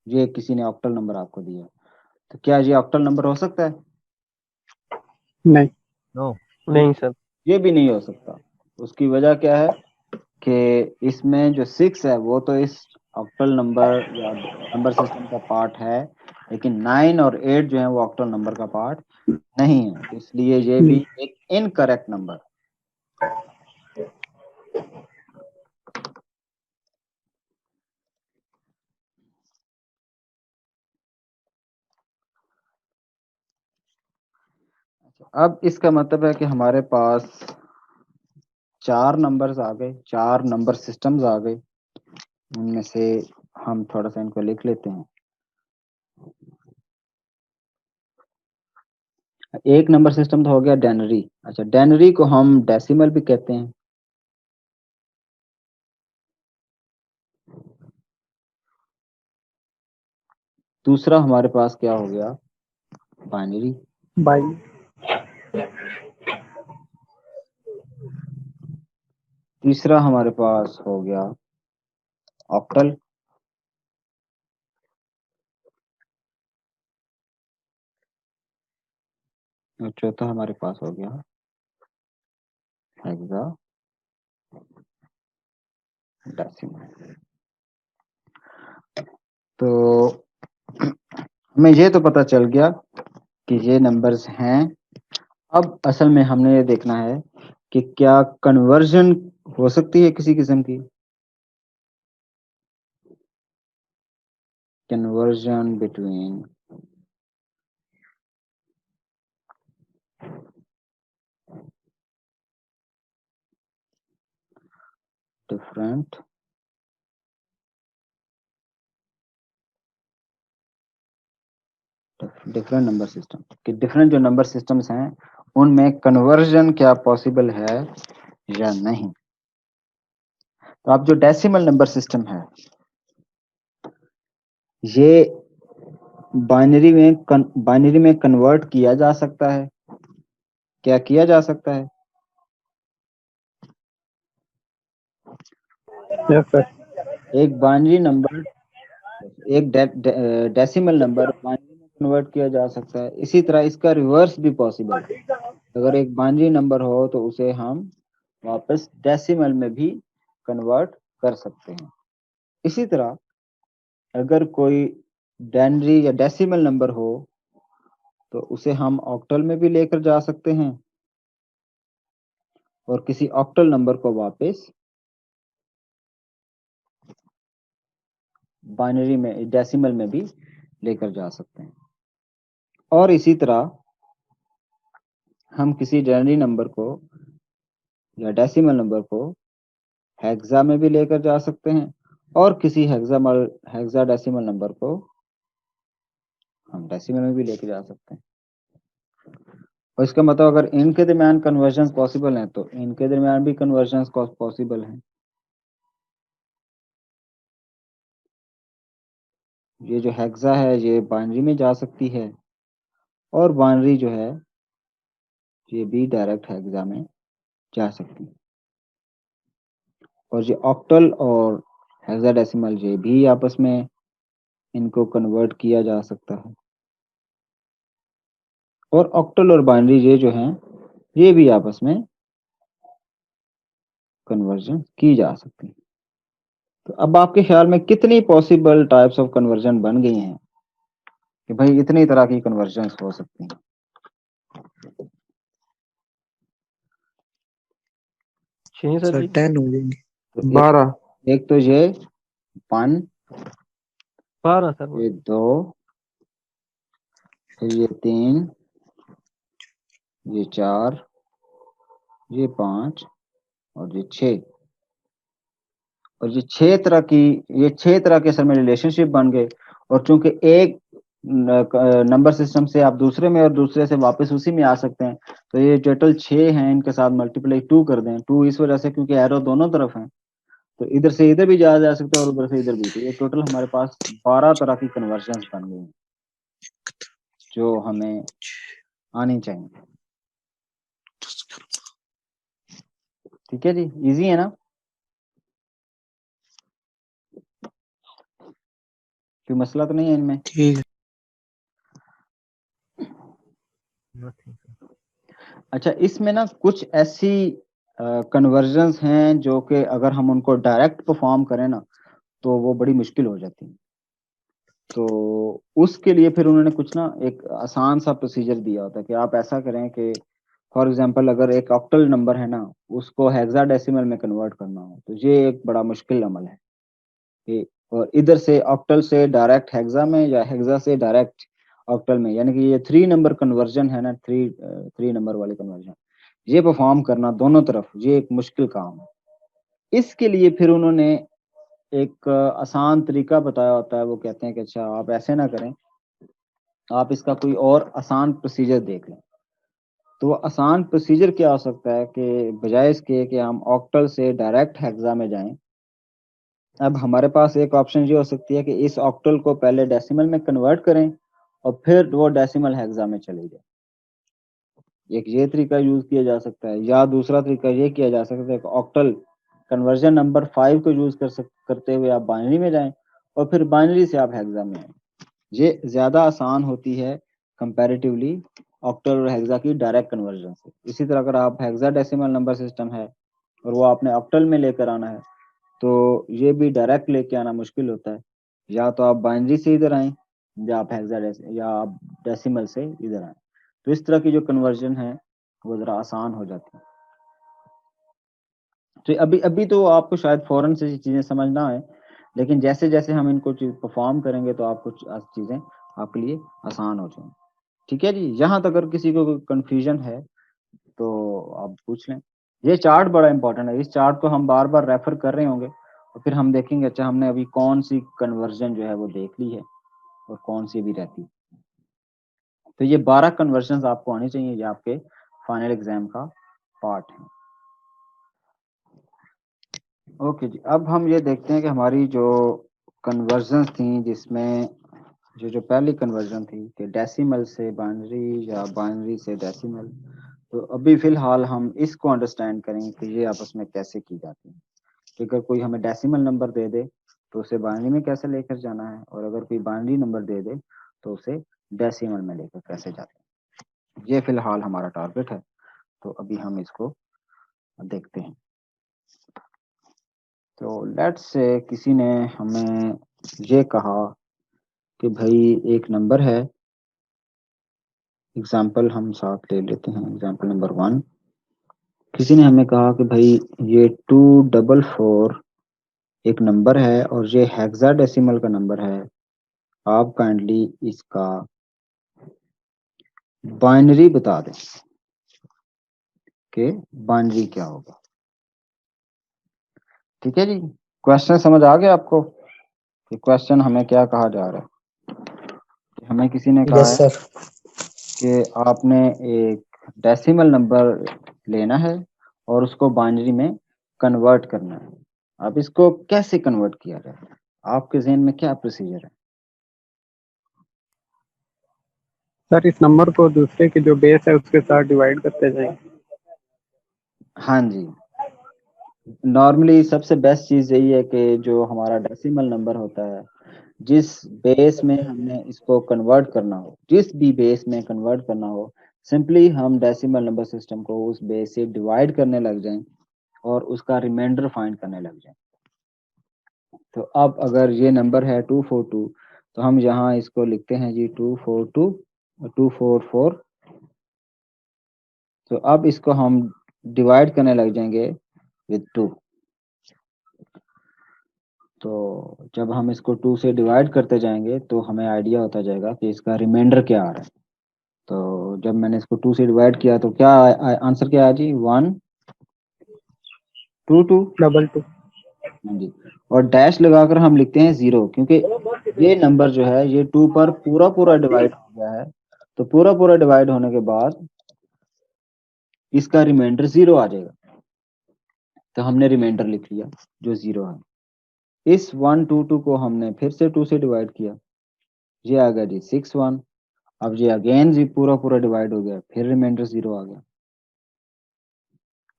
ये किसी ने ऑक्टल नंबर आपको दिया, तो क्या ये ऑक्टल नंबर हो सकता है? नहीं। नो। नहीं सर। ये भी नहीं हो सकता। उसकी वजह क्या है कि इसमें जो 6 है वो तो इस ऑक्टल नंबर या नंबर सिस्टम का पार्ट है, लेकिन 9 और 8 जो है वो ऑक्टल नंबर का पार्ट नहीं है, तो इसलिए ये भी एक इनकरेक्ट नंबर। अब इसका मतलब है कि हमारे पास 4 नंबर्स आ गए, 4 नंबर सिस्टम्स आ गए। उनमें से हम थोड़ा सा इनको लिख लेते हैं। एक नंबर सिस्टम तो हो गया डेनरी। अच्छा, डेनरी को हम डेसिमल भी कहते हैं। दूसरा हमारे पास क्या हो गया? बाइनरी। बाई। तीसरा हमारे पास हो गया ऑक्टल। और चौथा हमारे पास हो गया हेक्सा डेसिमल। तो हमें ये तो पता चल गया कि ये नंबर्स हैं। अब असल में हमने ये देखना है कि क्या कन्वर्जन हो सकती है किसी किस्म की, conversion between different different number system, कि डिफरेंट जो नंबर सिस्टम्स हैं उनमें कन्वर्जन क्या पॉसिबल है या नहीं। तो अब जो डेसिमल नंबर सिस्टम है ये बाइनरी में कन्वर्ट किया जा सकता है। क्या किया जा सकता है? Yes sir. एक बाइनरी नंबर, एक डेसिमल नंबर बाइनरी में कन्वर्ट किया जा सकता है। इसी तरह इसका रिवर्स भी पॉसिबल है। अगर एक बाइनरी नंबर हो तो उसे हम वापस डेसिमल में भी कन्वर्ट कर सकते हैं। इसी तरह अगर कोई डेनरी या डेसिमल नंबर हो तो उसे हम ऑक्टल में भी लेकर जा सकते हैं और किसी ऑक्टल नंबर को वापस बाइनरी में डेसिमल में भी लेकर जा सकते हैं। और इसी तरह हम किसी डेनरी नंबर को या डेसिमल नंबर को हेक्सा में भी लेकर जा सकते हैं और किसी हेक्सा डेसिमल नंबर को हम डेसिमल में भी लेकर जा सकते हैं। और इसका मतलब अगर इनके दरमियान कन्वर्जन पॉसिबल है तो इनके दरमियान भी कन्वर्जन पॉसिबल है। ये जो हेक्सा है ये बाइनरी में जा सकती है और बाइनरी जो है ये भी डायरेक्ट हेक्सा में जा सकती है। और ये ऑक्टल और हेक्साडेसिमल ये भी आपस में इनको कन्वर्ट किया जा सकता है। और ऑक्टल और बाइनरी ये जो हैं ये भी आपस में कन्वर्जन की जा सकती है। तो अब आपके ख्याल में कितनी पॉसिबल टाइप्स ऑफ कन्वर्जन बन गई हैं कि भाई इतनी तरह की कन्वर्जन हो सकती हैं? छह सर सर जी। 10 हो जाएंगे। तो 12। एक तो ये 1, 12 सर। ये 2, फिर ये 3, ये 4, ये 5 और ये 6। और ये 6 तरह के असल में रिलेशनशिप बन गए। और चूंकि एक नंबर सिस्टम से आप दूसरे में और दूसरे से वापस उसी में आ सकते हैं, तो ये टोटल 6 हैं, इनके साथ मल्टीप्लाई 2 कर दें। 2 इस वजह से क्योंकि एरो दोनों तरफ है, तो इधर से इधर भी जाया जा सकता है और उधर से इधर भी। तो ये टोटल हमारे पास 12 तरह की कन्वर्जन बन गई हैं। जो हमें आनी चाहिए। ठीक है जी, इजी है ना? कोई मसला तो नहीं है इनमें? ठीक है। Nothing, sir. अच्छा, इसमें ना कुछ ऐसी कन्वर्जन्स हैं जो कि अगर हम उनको डायरेक्ट परफॉर्म करें ना तो वो बड़ी मुश्किल हो जाती है। तो उसके लिए फिर उन्होंने कुछ ना एक आसान सा प्रोसीजर दिया होता है कि आप ऐसा करें कि फॉर एग्जांपल अगर एक ऑक्टल नंबर है ना, उसको हेक्साडेसिमल में कन्वर्ट करना हो तो ये एक बड़ा मुश्किल अमल है कि और इधर से ऑक्टल से डायरेक्ट हेक्सा में या हेक्सा से डायरेक्ट ऑक्टल में, यानी कि ये 3 नंबर कन्वर्जन है ना, 3 नंबर वाली कन्वर्जन, ये परफॉर्म करना दोनों तरफ, ये एक मुश्किल काम है। इसके लिए फिर उन्होंने एक आसान तरीका बताया होता है। वो कहते हैं कि अच्छा आप ऐसे ना करें, आप इसका कोई और आसान प्रोसीजर देख लें। तो वो आसान प्रोसीजर क्या हो सकता है कि बजाय इसके कि हम ऑक्टल से डायरेक्ट हेक्सा में जाएं, अब हमारे पास एक ऑप्शन ये हो सकती है कि इस ऑक्टल को पहले डेसिमल में कन्वर्ट करें और फिर वो डेसिमल हेक्सा में चले जाए। एक ये तरीका यूज किया जा सकता है, या दूसरा तरीका ये किया जा सकता है कि ऑक्टल कन्वर्जन नंबर 5 को यूज करते हुए आप बाइनरी में जाएं और फिर बाइनरी से आप हेक्सा में आए। ये ज्यादा आसान होती है कंपैरेटिवली ऑक्टल और हेक्सा की डायरेक्ट कन्वर्जन से। इसी तरह अगर आप हेक्साडेसिमल नंबर सिस्टम है और वो आपने ऑक्टल में लेकर आना है तो ये भी डायरेक्ट लेके आना मुश्किल होता है। या तो आप बाइनरी से इधर आए या आप या आप डेसिमल से इधर आए। तो इस तरह की जो कन्वर्जन है वो जरा आसान हो जाती है। तो अभी अभी तो आपको शायद फौरन से चीजें समझ ना आए, लेकिन जैसे जैसे हम इनको परफॉर्म करेंगे तो आपको चीजें आपके लिए आसान हो जाएंगी। ठीक है जी, यहाँ तक अगर किसी को कंफ्यूजन है तो आप पूछ लें। ये चार्ट बड़ा इंपॉर्टेंट है, इस चार्ट को हम बार बार रेफर कर रहे होंगे और फिर हम देखेंगे अच्छा हमने अभी कौन सी कन्वर्जन जो है वो देख ली है और कौन सी भी रहती। तो ये 12 कन्वर्जन आपको आनी चाहिए, ये आपके फाइनल एग्जाम का पार्ट है। ओके जी, अब हम ये देखते हैं कि हमारी जो कन्वर्जन थी, जिसमें जो पहली कन्वर्जन थी कि डेसिमल से बाइनरी या बाइनरी से डेसिमल, तो अभी फिलहाल हम इसको अंडरस्टैंड करेंगे कि ये आपस में कैसे की जाती है। कि अगर कोई हमें डेसिमल नंबर दे दे तो उसे बाइनरी में कैसे लेकर जाना है, और अगर कोई बाइनरी नंबर दे दे तो उसे डेसिमल में लेकर कैसे जाते हैं। ये फिलहाल हमारा टारगेट है, तो अभी हम इसको देखते हैं। तो लेट्स से किसी ने हमें ये कहा कि भाई एक नंबर है, एग्जाम्पल हम साथ ले लेते हैं, एग्जाम्पल नंबर 1। किसी ने हमें कहा कि भाई ये 244 एक नंबर है और ये हेक्साडेसिमल का नंबर है, आप काइंडली इसका बाइनरी बता दें कि बाइनरी क्या होगा। ठीक है जी, क्वेश्चन समझ आ गया आपको कि क्वेश्चन हमें क्या कहा जा रहा है? हमें किसी ने कहा यस है सर। कि आपने एक डेसिमल नंबर लेना है और उसको बाइनरी में कन्वर्ट करना है। अब इसको कैसे कन्वर्ट किया जाए, आपके ज़हन में क्या प्रोसीजर है? सर इस नंबर को दूसरे के जो बेस है उसके साथ डिवाइड करते जाएंगे। हाँ जी, नॉर्मली सबसे बेस्ट चीज़ यही है कि जो हमारा डेसिमल नंबर होता है, जिस बेस में हमने इसको कन्वर्ट करना हो, जिस भी बेस में कन्वर्ट करना हो, सिंपली हम डेसिमल नंबर सिस्टम को उस बेस से डिवाइड करने लग जाएं और उसका रिमाइंडर फाइंड करने लग जाएं। तो अब अगर ये नंबर है 242, तो हम यहाँ इसको लिखते हैं जी 242 244। तो अब इसको हम डिवाइड करने लग जाएंगे विद 2। तो जब हम इसको 2 से डिवाइड करते जाएंगे तो हमें आइडिया होता जाएगा कि इसका रिमाइंडर क्या आ रहा है। तो जब मैंने इसको 2 से डिवाइड किया तो क्या आंसर क्या आया जी? 1 2 2। 222। हाँ जी, और डैश लगाकर हम लिखते हैं 0, क्योंकि ये नंबर जो है ये 2 पर पूरा पूरा डिवाइड हो गया है। तो पूरा पूरा डिवाइड होने के बाद इसका रिमाइंडर 0 आ जाएगा, तो हमने रिमाइंडर लिख लिया जो 0 है। इस 122 को हमने फिर से 2 से डिवाइड किया, ये आ गया जी 61। अब ये अगेन जी पूरा पूरा डिवाइड हो गया, फिर रिमाइंडर 0 आ गया।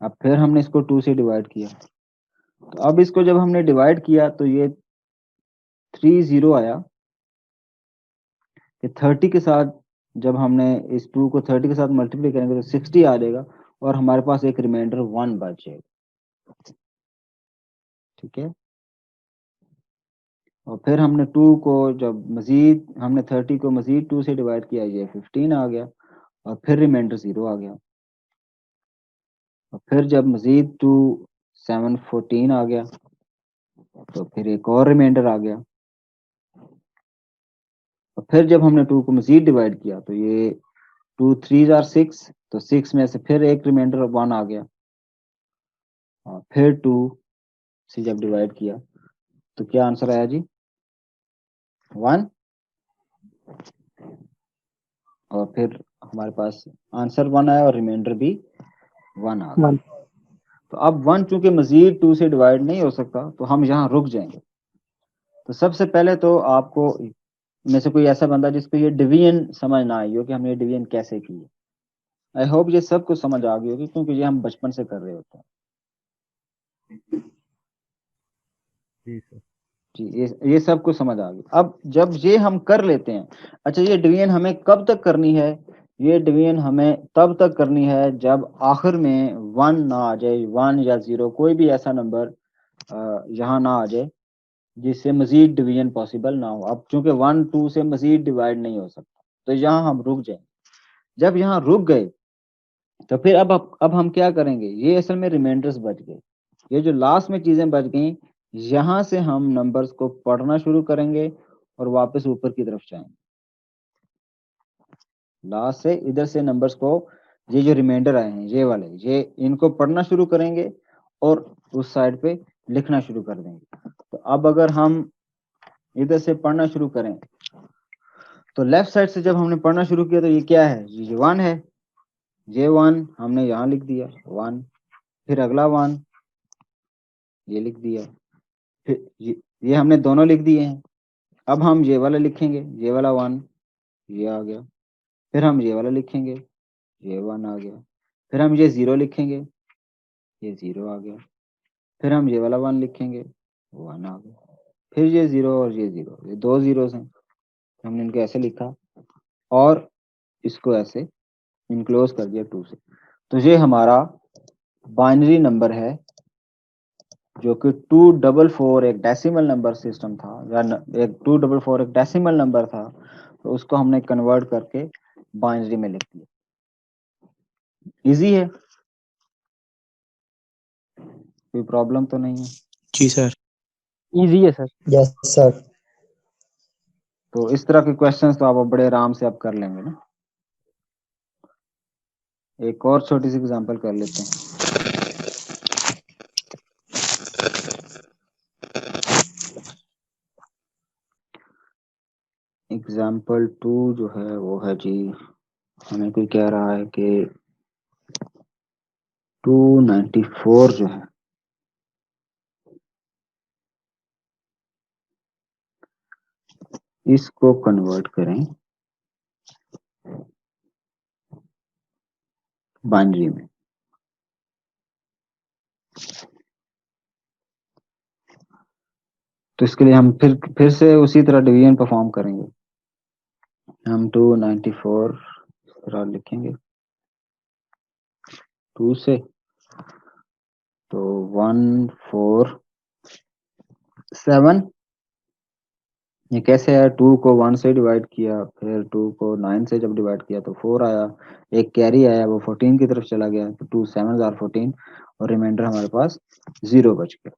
अब फिर हमने इसको 2 से डिवाइड किया, तो अब इसको जब हमने डिवाइड किया तो ये 3 0 आया कि 30 के साथ जब हमने इस 2 को 30 के साथ मल्टीप्लाई करेंगे तो 60 आ जाएगा और हमारे पास एक रिमाइंडर 1 बच जाएगा। ठीक है, और फिर हमने 2 को जब मजीद हमने 30 को मजीद 2 से डिवाइड किया, ये 15 आ गया और फिर रिमाइंडर 0 आ गया। और फिर जब मजीद 2 7 14 आ गया तो फिर एक और रिमाइंडर आ गया। और फिर जब हमने 2 को मजीद डिवाइड किया तो ये 2 3 आर 6, तो 6 में से फिर एक रिमाइंडर 1 आ गया। और फिर 2 से जब डिवाइड किया तो क्या आंसर आया जी? 1। और फिर हमारे पास आंसर 1 आया और रिमाइंडर भी 1 आ गया। 1। तो अब 1 चूंकि मजीद 2 से डिवाइड नहीं हो सकता तो हम यहाँ रुक जाएंगे। तो सबसे पहले तो आपको में से कोई ऐसा बंदा जिसको ये डिवीजन समझ ना आई हो कि हमने ये डिवीजन कैसे की है। आई होप ये सबको समझ आ गई होगी क्योंकि ये हम बचपन से कर रहे होते हैं। जी सर। जी ये सबको समझ आ गई। अब जब ये हम कर लेते हैं, अच्छा ये डिवीजन हमें कब तक करनी है? ये डिवीजन हमें तब तक करनी है जब आखिर में 1 ना आ जाए, 1 या 0 कोई भी ऐसा नंबर यहाँ ना आ जाए जिससे मजीद डिवीजन पॉसिबल ना हो। अब चूंकि 1 2 से मजीद डिवाइड नहीं हो सकता तो यहाँ हम रुक जाएंगे। जब यहाँ रुक गए तो फिर अब हम क्या करेंगे? ये असल में रिमाइंडर्स बच गए। ये जो लास्ट में चीजें बच गई, यहाँ से हम नंबर्स को पढ़ना शुरू करेंगे और वापस ऊपर की तरफ जाएंगे। लास्ट से इधर से नंबर्स को, ये जो रिमाइंडर आए हैं ये वाले, ये इनको पढ़ना शुरू करेंगे और उस साइड पे लिखना शुरू कर देंगे। तो अब अगर हम इधर से पढ़ना शुरू करें तो लेफ्ट साइड से जब हमने पढ़ना शुरू किया तो ये क्या है? ये 1 है। ये 1 हमने यहाँ लिख दिया 1, फिर अगला 1 ये लिख दिया, फिर ये हमने दोनों लिख दिए हैं। अब हम ये वाला लिखेंगे, ये वाला 1 ये आ गया, फिर हम ये वाला लिखेंगे, ये 1 आ गया, फिर हम ये 0 लिखेंगे, ये 0 आ गया, फिर हम ये वाला 1 लिखेंगे, 1 आ गया, फिर ये 0 और ये 0, ये दो जीरोस हैं, हमने इनको ऐसे लिखा और इसको ऐसे इनक्लोज कर दिया 2 से। तो ये हमारा बाइनरी नंबर है जो कि 244 एक डेसिमल नंबर सिस्टम था, या एक 244 एक डेसिमल नंबर था, तो उसको हमने कन्वर्ट करके बाइनरी में लिख दिया। इजी है, कोई प्रॉब्लम तो नहीं है? जी सर। इजी है सर। Yes sir. तो इस तरह के क्वेश्चंस तो आप बड़े आराम से आप कर लेंगे ना। एक और छोटी सी एग्जांपल कर लेते हैं। एग्जाम्पल 2 जो है वो है जी, हमें कोई कह रहा है कि 294 जो है इसको कन्वर्ट करें बाइनरी में। तो इसके लिए हम फिर से उसी तरह डिवीजन परफॉर्म करेंगे। हम 294 इस तरह लिखेंगे 2 से, तो 147 ये कैसे है? 2 को 1 से डिवाइड किया, फिर 2 को 9 से जब डिवाइड किया तो 4 आया, एक कैरी आया वो 14 की तरफ चला गया, तो 2 7 आर 14 और रिमाइंडर हमारे पास 0 बच गया।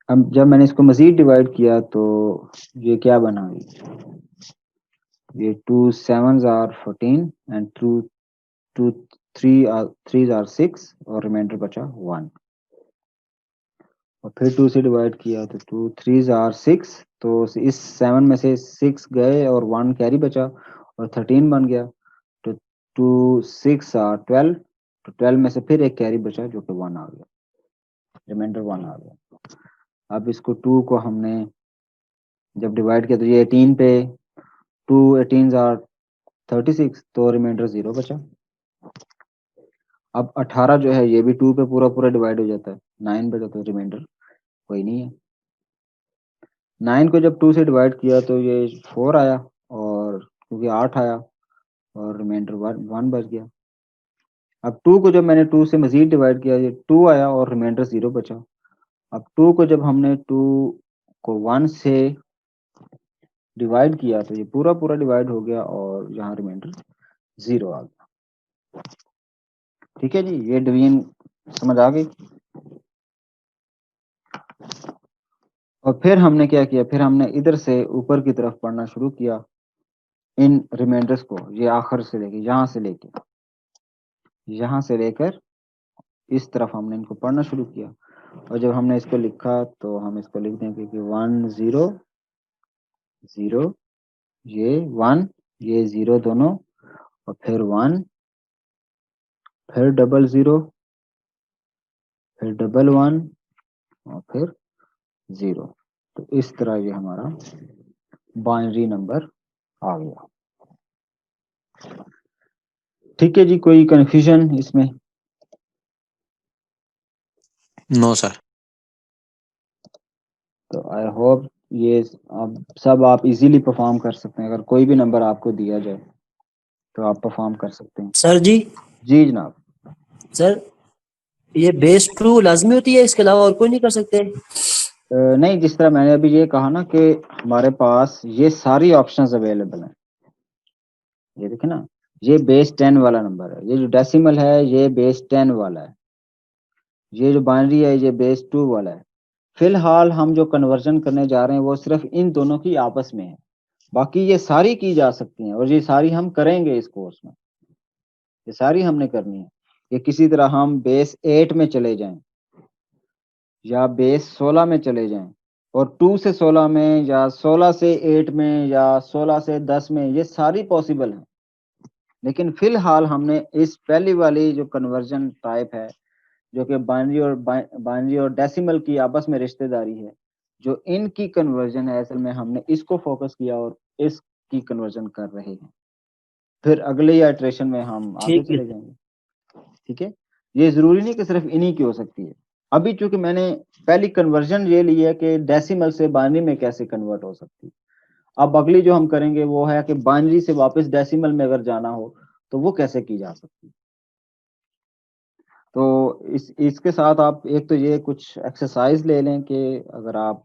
अब जब मैंने इसको मजीद डिवाइड किया तो ये क्या बना? ये 2 7 आर 14 एंड 2 3 आर 6 और रिमाइंडर बचा 1। और फिर 2 से डिवाइड किया तो 2 3 आर 6, तो इस 7 में से 6 गए और 1 कैरी बचा और 13 बन गया, तो 2 6 आर 12, तो 12 में से फिर एक कैरी बचा जो कि 1 आ गया, रिमाइंडर 1 आ गया। अब इसको 2 को हमने जब डिवाइड किया तो ये 18 पे 2 18 आर 36, तो रिमाइंडर 0 बचा। अब 18 जो है ये भी 2 पे पूरा पूरा डिवाइड हो जाता है, 9 बचा, तो रिमाइंडर कोई नहीं है। 9 को जब 2 से डिवाइड किया तो ये 4 आया, और क्योंकि 8 आया और रिमाइंडर 1 बच गया। अब 2 को जब मैंने 2 से मजीद डिवाइड किया, ये 2 आया और रिमाइंडर 0 बचा। अब 2 को जब हमने 2 को 1 से डिवाइड किया तो ये पूरा पूरा डिवाइड हो गया और यहाँ रिमाइंडर 0 आ गया। ठीक है जी, ये डिवीजन समझ आ गई। और फिर हमने क्या किया, फिर हमने इधर से ऊपर की तरफ पढ़ना शुरू किया इन रिमाइंडर्स को, ये आखिर से लेके यहाँ से लेकर इस तरफ हमने इनको पढ़ना शुरू किया। और जब हमने इसको लिखा तो हम इसको लिख देंगे कि 1 0 0, ये 1 ये 0 दोनों, और फिर 1, फिर 0 फिर 1 और फिर 0। तो इस तरह ये हमारा बाइनरी नंबर आ गया। ठीक है जी, कोई कंफ्यूजन इसमें? No sir. तो आई होप ये अब सब आप इजीली परफॉर्म कर सकते हैं। अगर कोई भी नंबर आपको दिया जाए तो आप परफॉर्म कर सकते हैं। सर जी, जी जनाब। सर ये बेस 2 लाजमी होती है, इसके अलावा और कोई नहीं कर सकते? नहीं, जिस तरह मैंने अभी ये कहा ना कि हमारे पास ये सारी ऑप्शंस अवेलेबल हैं। ये देखे ना, ये बेस 10 वाला नंबर है, ये जो डेसिमल है ये बेस 10 वाला है, ये जो बाइनरी है ये बेस 2 वाला है। फिलहाल हम जो कन्वर्जन करने जा रहे हैं वो सिर्फ इन दोनों की आपस में है, बाकी ये सारी की जा सकती हैं और ये सारी हम करेंगे इस कोर्स में, ये सारी हमने करनी है। ये किसी तरह हम बेस 8 में चले जाएं या बेस 16 में चले जाएं और 2 से 16 में या 16 से 8 में या 16 से 10 में, ये सारी पॉसिबल है। लेकिन फिलहाल हमने इस पहली वाली जो कन्वर्जन टाइप है, जो कि बाइनरी और डेसिमल की आपस में रिश्तेदारी है, जो इनकी कन्वर्जन है, असल में हमने इसको फोकस किया और इसकी कन्वर्जन कर रहे हैं। फिर अगले इटरेशन में हम आगे ठीक है। चले जाएंगे। ठीक है, ये जरूरी नहीं कि सिर्फ इन्हीं की हो सकती है। अभी चूंकि मैंने पहली कन्वर्जन ये ली है कि डेसिमल से बाइनरी में कैसे कन्वर्ट हो सकती है। अब अगली जो हम करेंगे वो है कि बाइनरी से वापस डेसिमल में अगर जाना हो तो वो कैसे की जा सकती है। तो इसके साथ आप एक तो ये कुछ एक्सरसाइज ले लें कि अगर आप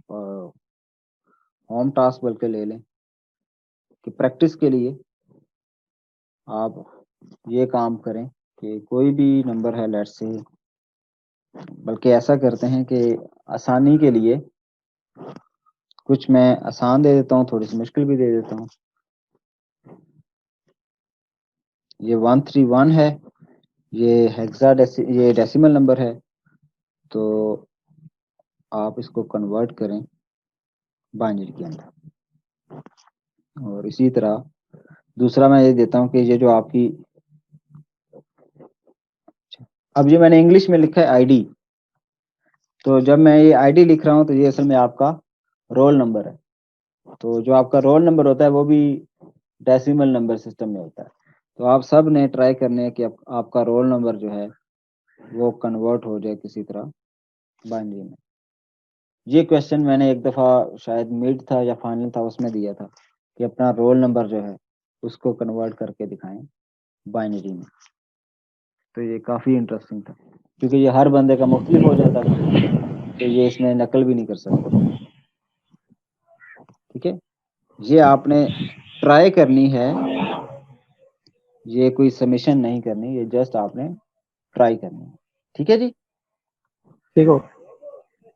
होम टास्क बल्कि ले लें कि प्रैक्टिस के लिए आप ये काम करें कि कोई भी नंबर है लेट्स से, बल्कि ऐसा करते हैं कि आसानी के लिए कुछ मैं आसान दे देता हूँ, थोड़ी सी मुश्किल भी दे देता हूँ। ये 131 है, ये ये डेसिमल नंबर है, तो आप इसको कन्वर्ट करें बाइनरी के अंदर। और इसी तरह दूसरा मैं ये देता हूँ कि ये जो आपकी, अब ये मैंने इंग्लिश में लिखा है आईडी, तो जब मैं ये आईडी लिख रहा हूँ तो ये असल में आपका रोल नंबर है। तो जो आपका रोल नंबर होता है वो भी डेसिमल नंबर सिस्टम में होता है। तो आप सब ने ट्राई करने हैं कि आपका रोल नंबर जो है वो कन्वर्ट हो जाए किसी तरह बाइनरी में। ये क्वेश्चन मैंने एक दफ़ा शायद मिड था या फाइनल था उसमें दिया था कि अपना रोल नंबर जो है उसको कन्वर्ट करके दिखाएं बाइनरी में। तो ये काफ़ी इंटरेस्टिंग था क्योंकि ये हर बंदे का मुख्तलिफ हो जाता था, तो ये इसमें नकल भी नहीं कर सकते। ठीक है, ये आपने ट्राई करनी है, ये कोई सबमिशन नहीं करनी, ये जस्ट आपने ट्राई करनी है। ठीक है जी, ठीक हो?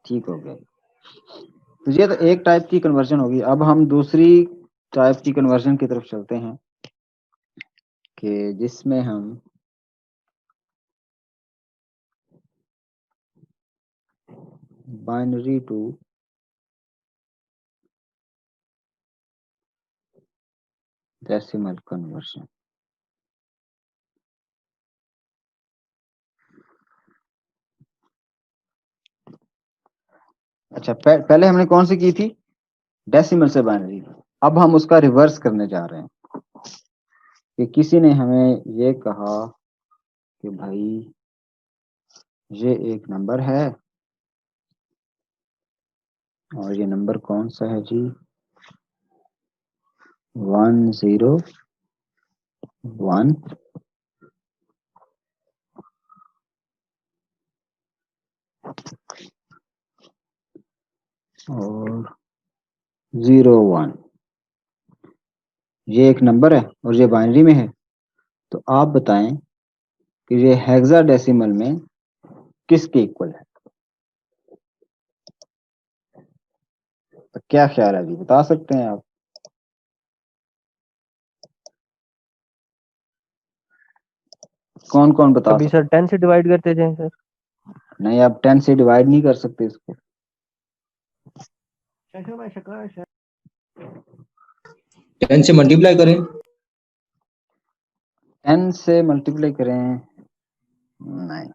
ठीक हो गया। तो ये तो एक टाइप की कन्वर्जन होगी। अब हम दूसरी टाइप की कन्वर्जन की तरफ चलते हैं कि जिसमें हम बाइनरी टू डेसिमल कन्वर्जन। अच्छा, पहले हमने कौन सी की थी? डेसिमल से बाइनरी। अब हम उसका रिवर्स करने जा रहे हैं। कि किसी ने हमें ये कहा कि भाई ये एक नंबर है और ये नंबर कौन सा है जी, 101 और 01, ये एक नंबर है और ये बाइनरी में है। तो आप बताएं कि ये हेक्साडेसिमल में किसके इक्वल है? तो क्या ख्याल है जी, बता सकते हैं आप? कौन कौन बता अभी सकते सर 10 से डिवाइड करते जाएं सर। हैं? नहीं, आप 10 से डिवाइड नहीं कर सकते इसको। 10 से मल्टीप्लाई करें। 10 से मल्टीप्लाई करें? नहीं,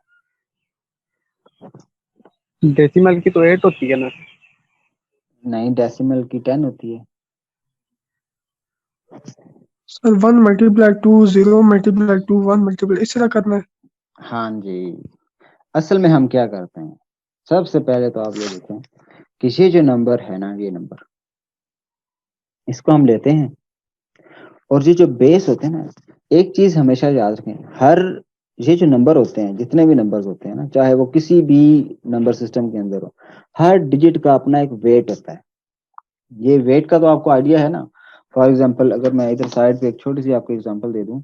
डेसिमल की तो 8 होती है ना। नहीं, डेसिमल की 10 होती है। सर 1 मल्टीप्लाई 2 0 मल्टीप्लाई 2 1 मल्टीप्लाई इस तरह करना है। हाँ जी, असल में हम क्या करते हैं, सबसे पहले तो आप ये देखें कि ये जो नंबर है ना, ये नंबर, इसको हम लेते हैं और ये जो बेस होते हैं ना, एक चीज हमेशा याद रखें, हर ये जो नंबर होते हैं, जितने भी नंबर्स होते हैं ना, चाहे वो किसी भी नंबर सिस्टम के अंदर हो, हर डिजिट का अपना एक वेट होता है। ये वेट का तो आपको आइडिया है ना। फॉर एग्जांपल, अगर मैं इधर साइड पे एक छोटी सी आपको एग्जांपल दे दूं,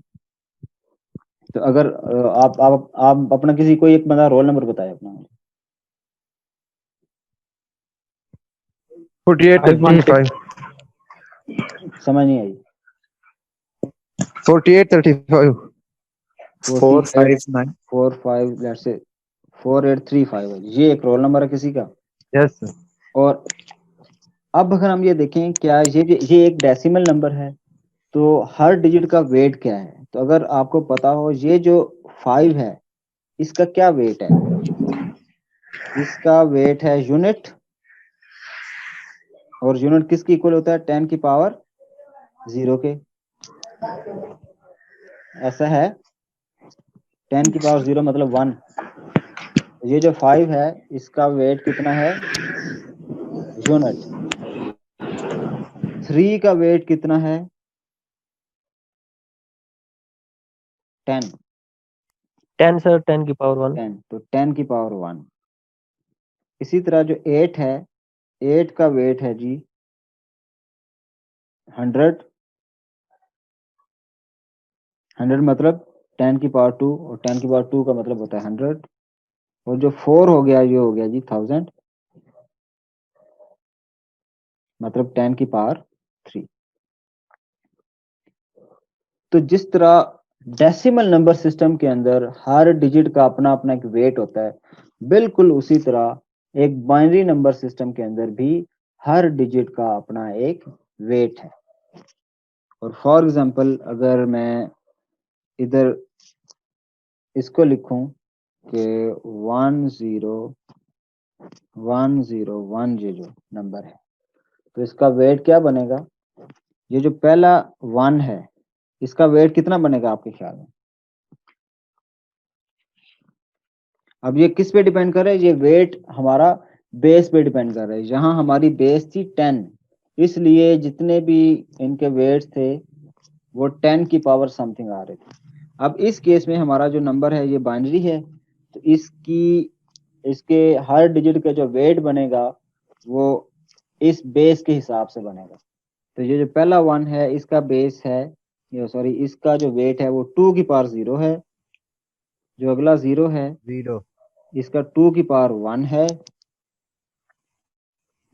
तो अगर आप अपना किसी कोई एक बंदा रोल नंबर बताए अपना मुझे। 4835 समझ नहीं आई। 4835 459 45 लेट्स से 4835 है। ये एक रोल नंबर है किसी का। Yes sir. और अब अगर हम ये देखें, क्या ये एक डेसिमल नंबर है, तो हर डिजिट का वेट क्या है? तो अगर आपको पता हो, ये जो 5 है, इसका क्या वेट है? इसका वेट है यूनिट, और यूनिट किसकी इक्वल होता है? 10 की पावर 0 के। ऐसा है, 10 की पावर 0 मतलब 1। ये जो 5 है, इसका वेट कितना है? यूनिट। 3 का वेट कितना है? 10। 10 सर, 10 की पावर 1। 10, तो 10 की पावर 1। इसी तरह जो 8 है, 8 का वेट है जी 100। 100 मतलब 10 की पावर 2, और 10 की पावर 2 का मतलब होता है 100। और जो 4 हो गया, ये हो गया जी 1000, मतलब 10 की पावर 3। तो जिस तरह डेसिमल नंबर सिस्टम के अंदर हर डिजिट का अपना अपना एक वेट होता है, बिल्कुल उसी तरह एक बाइनरी नंबर सिस्टम के अंदर भी हर डिजिट का अपना एक वेट है। और फॉर एग्जांपल, अगर मैं इधर इसको लिखूं कि 10101 ये जो नंबर है, तो इसका वेट क्या बनेगा? ये जो पहला 1 है, इसका वेट कितना बनेगा आपके ख्याल में? अब ये किस पे डिपेंड कर रहा है? ये वेट हमारा बेस पे डिपेंड कर रहा है। यहाँ हमारी बेस थी 10, इसलिए जितने भी इनके वेट्स थे वो 10 की पावर समथिंग आ रहे थे। अब इस केस में हमारा जो नंबर है ये बाइनरी है, तो इसके हर डिजिट का जो वेट बनेगा वो इस बेस के हिसाब से बनेगा। तो ये जो पहला 1 है, इसका बेस है, ये सॉरी, इसका जो वेट है वो 2 की पावर 0 है। जो अगला 0 है, 0 इसका 2 की पावर 1 है।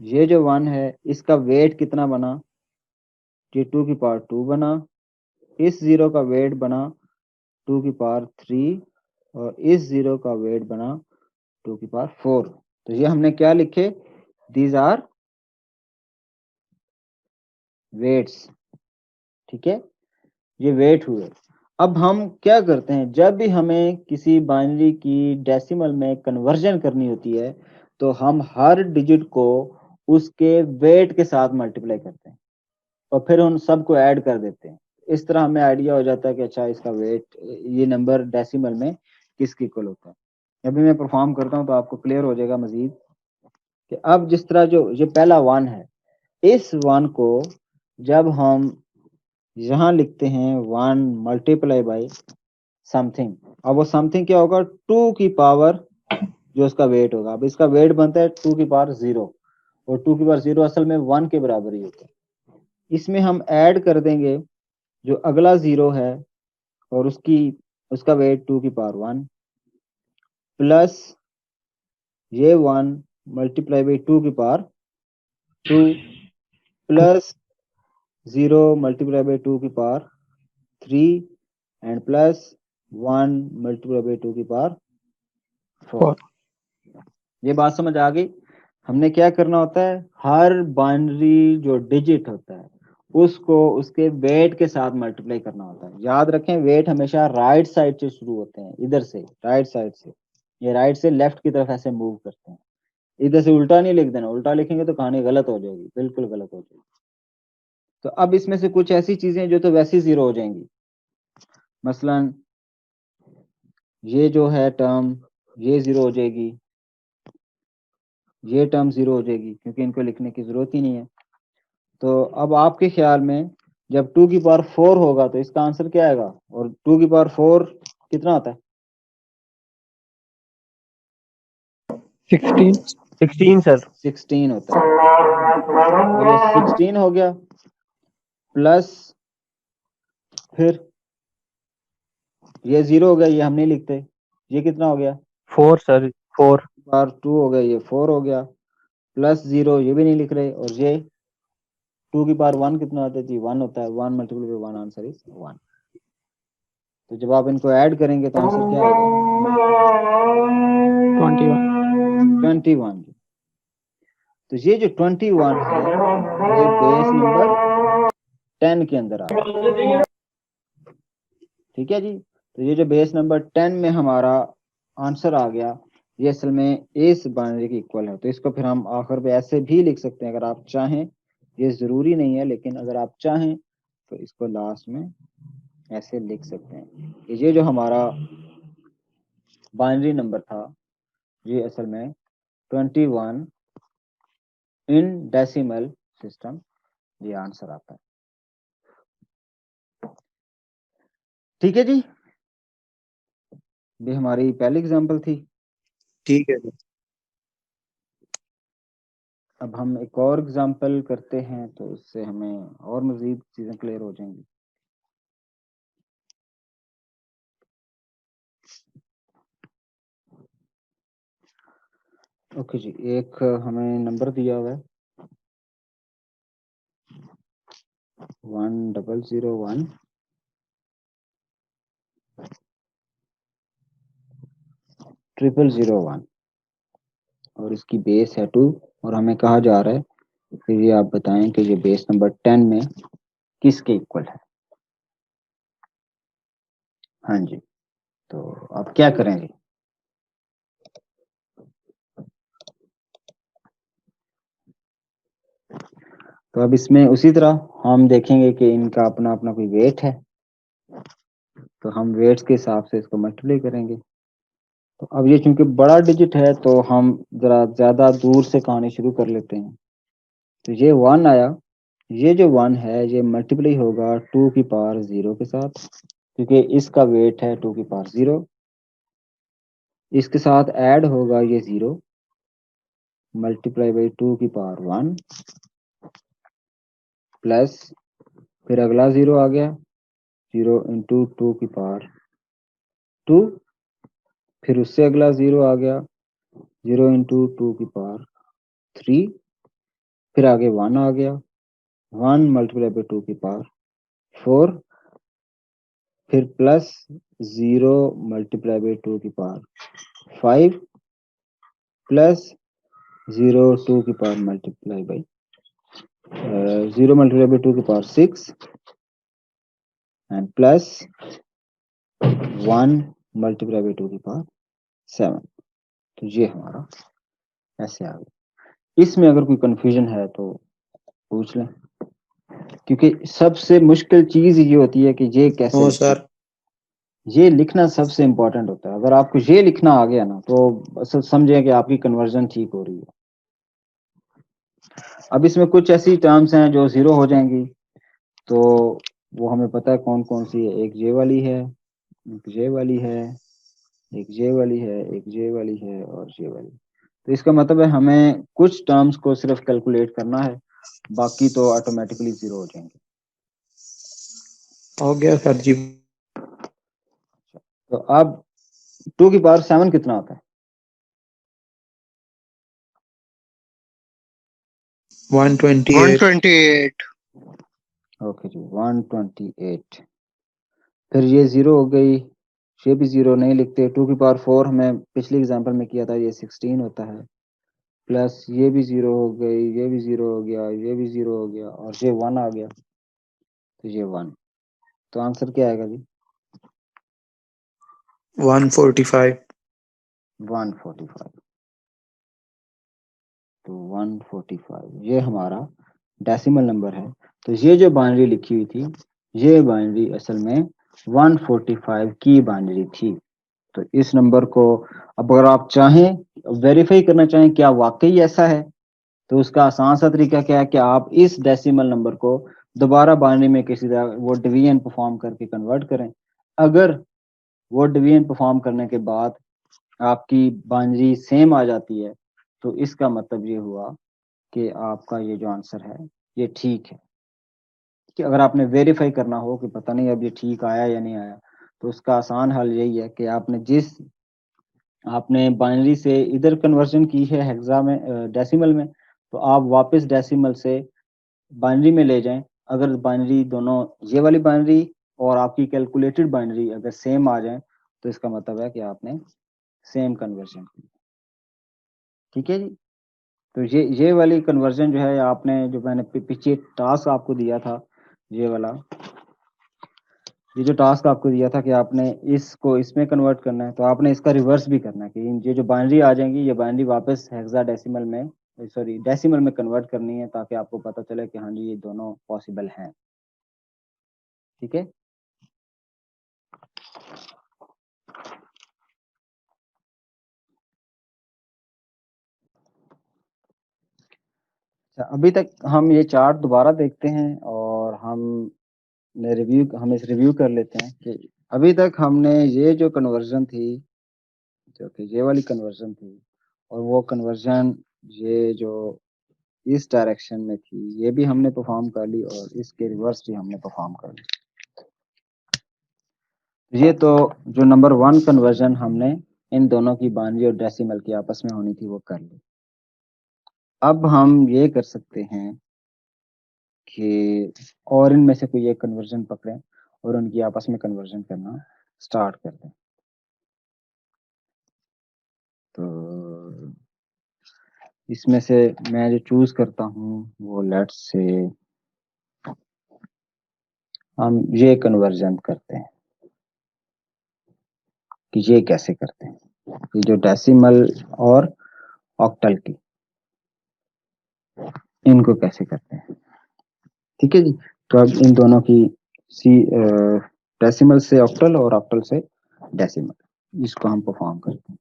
ये जो 1 है, इसका वेट कितना बना? ये 2 की पावर 2 बना। इस 0 का वेट बना 2 की पावर 3, और इस 0 का वेट बना 2 की पावर 4। तो ये हमने क्या लिखे? These are weights. ठीक है, ये वेट हुए। अब हम क्या करते हैं, जब भी हमें किसी बाइनरी की डेसिमल में कन्वर्जन करनी होती है, तो हम हर डिजिट को उसके वेट के साथ मल्टीप्लाई करते हैं और फिर उन सबको ऐड कर देते हैं। इस तरह हमें आइडिया हो जाता है कि अच्छा इसका वेट, ये नंबर डेसिमल में किसके इक्वल होता है। अभी मैं परफॉर्म करता हूँ तो आपको क्लियर हो जाएगा मजीद कि अब जिस तरह जो ये पहला 1 है, इस 1 को जब हम यहाँ लिखते हैं 1 मल्टीप्लाई बाई समथिंग, अब वो समथिंग क्या होगा, 2 की पावर जो उसका वेट होगा। अब इसका वेट बनता है 2 की पावर 0, और 2 की पावर 0 असल में 1 के बराबर ही होता है। इसमें हम ऐड कर देंगे जो अगला 0 है और उसका वेट 2 की पावर 1 प्लस ये 1 मल्टीप्लाई बाई 2 की पावर 2 प्लस 0 मल्टीप्लाई बाई 2 की power 3 and plus 1 multiply by 2 की पावर 4। ये बात समझ आ गई। हमने क्या करना होता है, हर बाइनरी जो डिजिट होता है उसको उसके वेट के साथ मल्टीप्लाई करना होता है। याद रखें वेट हमेशा राइट साइड से शुरू होते हैं, इधर से राइट साइड से, ये राइट से लेफ्ट की तरफ ऐसे मूव करते हैं। इधर से उल्टा नहीं लिख देना, उल्टा लिखेंगे तो कहानी गलत हो जाएगी, बिल्कुल गलत हो जाएगी। तो अब इसमें से कुछ ऐसी चीजें जो तो वैसे ही 0 हो जाएंगी, मसलन ये जो है टर्म ये 0 हो जाएगी, ये टर्म 0 हो जाएगी क्योंकि इनको लिखने की जरूरत ही नहीं है। तो अब आपके ख्याल में जब 2 की पावर 4 होगा तो इसका आंसर क्या आएगा, और 2 की पावर 4 कितना होता है, 16 सर। 16 होता है। और ये 16 हो गया प्लस फिर ये 0 हो गया, ये हम नहीं लिखते, ये कितना हो गया 4 सर, 4। पावर 2 हो गया, ये 4 हो गया प्लस 0, ये भी नहीं लिख रहे, और ये 2 की पावर 1 कितना होता है जी, 1 होता है। 1 मल्टीप्लाई बाई 1 आंसर इज 1। तो जब आप इनको ऐड करेंगे तो आंसर क्या आएगा, 21। तो ये जो 21 है ये बेस नंबर 10 के अंदर आ रहा है, ठीक है जी। तो ये जो बेस नंबर 10 में हमारा आंसर आ गया, ये असल में इस बाइनरी के इक्वल है। तो इसको फिर हम आखिर पे ऐसे भी लिख सकते हैं अगर आप चाहें, ये जरूरी नहीं है लेकिन अगर आप चाहें तो इसको लास्ट में ऐसे लिख सकते हैं। ये जो हमारा बाइनरी नंबर था ये असल में 21 इन डेसिमल सिस्टम, ये आंसर आता है। ठीक है जी, ये हमारी पहली एग्जांपल थी। ठीक है। अब हम एक और एग्जांपल करते हैं तो इससे हमें और मजीद चीजें क्लियर हो जाएंगी। ओके जी, एक हमें नंबर दिया हुआ है 1001 0001 और इसकी बेस है 2 और हमें कहा जा रहा है फिर ये आप बताएं कि ये बेस नंबर 10 में किसके इक्वल है। हाँ जी, तो आप क्या करेंगे, तो अब इसमें उसी तरह हम देखेंगे कि इनका अपना अपना कोई वेट है, तो हम वेट्स के हिसाब से इसको मल्टीप्लाई करेंगे। तो अब ये चूंकि बड़ा डिजिट है तो हम जरा ज्यादा दूर से कहानी शुरू कर लेते हैं। तो ये 1 आया, ये जो 1 है ये मल्टीप्लाई होगा 2 की पावर 0 के साथ क्योंकि इसका वेट है 2 की पावर 0। इसके साथ ऐड होगा ये 0 मल्टीप्लाई बाई 2 की पावर 1 प्लस फिर अगला 0 आ गया, 0 इंटू 2 की पावर 2, फिर उससे अगला 0 आ गया, 0 इंटू 2 की पावर 3, फिर आगे 1 आ गया, 1 मल्टीप्लाई बाई 2 की पावर 4, फिर प्लस 0 मल्टीप्लाई बाई 2 की पावर 5 प्लस 0 2 की power multiply by 0 multiply by 2 की power 6 and plus 1 multiply by 2 की पावर 7। तो ये हमारा ऐसे आ गया। इसमें अगर कोई कंफ्यूजन है तो पूछ लें। क्योंकि सबसे मुश्किल चीज ये होती है कि ये कैसे नो लिखें। सर। ये लिखना सबसे इम्पोर्टेंट होता है। अगर आपको ये लिखना आ गया ना तो बस समझे कि आपकी कन्वर्जन ठीक हो रही है। अब इसमें कुछ ऐसी टर्म्स हैं जो 0 हो जाएंगी, तो वो हमें पता है कौन कौन सी है। एक जे वाली है, एक जे वाली है, एक जे वाली है, एक जे वाली है और जे वाली। तो इसका मतलब है हमें कुछ टर्म्स को सिर्फ कैलकुलेट करना है, बाकी तो ऑटोमेटिकली 0 हो जाएंगे। हो गया सर जी। तो अब 2 की पावर 7 कितना आता है? 128। 128. ओके जी, 128। फिर ये 0 हो गई, ये भी 0 नहीं लिखते। 2 की पावर 4 हमें पिछले एग्जांपल में किया था, ये 16 होता है। प्लस ये भी 0 हो गई, ये भी 0 हो गया, ये भी 0 हो गया और ये 1 आ गया, तो ये 1। तो आंसर क्या आएगा जी? 145। 145। तो 145 ये हमारा डेसिमल नंबर है। तो ये जो बाइनरी लिखी हुई थी, ये बाइनरी असल में 145 की बाइनरी थी। तो इस नंबर को अब अगर आप चाहें वेरीफाई करना चाहें क्या वाकई ऐसा है, तो उसका आसान सा तरीका क्या है कि आप इस डेसिमल नंबर को दोबारा बाइनरी में किसी तरह वो डिवीजन परफॉर्म करके कन्वर्ट करें। अगर वो डिवीजन परफॉर्म करने के बाद आपकी बाइनरी सेम आ जाती है, तो इसका मतलब ये हुआ कि आपका ये जो आंसर है ये ठीक है। कि अगर आपने वेरीफाई करना हो कि पता नहीं अब ये ठीक आया या नहीं आया, तो उसका आसान हल यही है कि आपने बाइनरी से इधर कन्वर्जन की है हेक्सा में, डेसिमल में, तो आप वापस डेसिमल से बाइनरी में ले जाएं। अगर बाइनरी दोनों, ये वाली बाइनरी और आपकी कैलकुलेटेड बाइनरी अगर सेम आ जाए, तो इसका मतलब है कि आपने सेम कन्वर्जन की। ठीक है जी। तो ये वाली कन्वर्जन जो है आपने, जो मैंने पीछे टास्क आपको दिया था, ये वाला, ये जो टास्क आपको दिया था कि आपने इसको इसमें कन्वर्ट करना है, तो आपने इसका रिवर्स भी करना है कि ये जो बाइनरी आ जाएंगी, ये बाइनरी वापस हेक्साडेसिमल में, सॉरी डेसिमल में कन्वर्ट करनी है, ताकि आपको पता चले कि हाँ जी ये दोनों पॉसिबल हैं। ठीक है। अच्छा, अभी तक हम ये चार्ट दोबारा देखते हैं और हम इस रिव्यू कर लेते हैं कि अभी तक हमने ये जो कन्वर्जन थी, जो कि ये वाली कन्वर्जन थी, और वो कन्वर्जन ये जो इस डायरेक्शन में थी, ये भी हमने परफॉर्म कर ली और इसके रिवर्स भी हमने परफॉर्म कर ली। ये तो जो नंबर 1 कन्वर्जन हमने इन दोनों की बाइनरी और डेसिमल की आपस में होनी थी वो कर ली। अब हम ये कर सकते हैं कि और इनमें से कोई एक कन्वर्जन पकड़ें और उनकी आपस में कन्वर्जन करना स्टार्ट कर दें। तो इसमें से मैं जो चूज करता हूँ वो लेट्स से हम ये कन्वर्जन करते हैं कि ये कैसे करते हैं, ये जो डेसिमल और ऑक्टल की, इनको कैसे करते हैं। ठीक है जी। तो अब इन दोनों की डेसिमल से ऑक्टल और ऑक्टल से डेसिमल, इसको हम परफॉर्म करते हैं।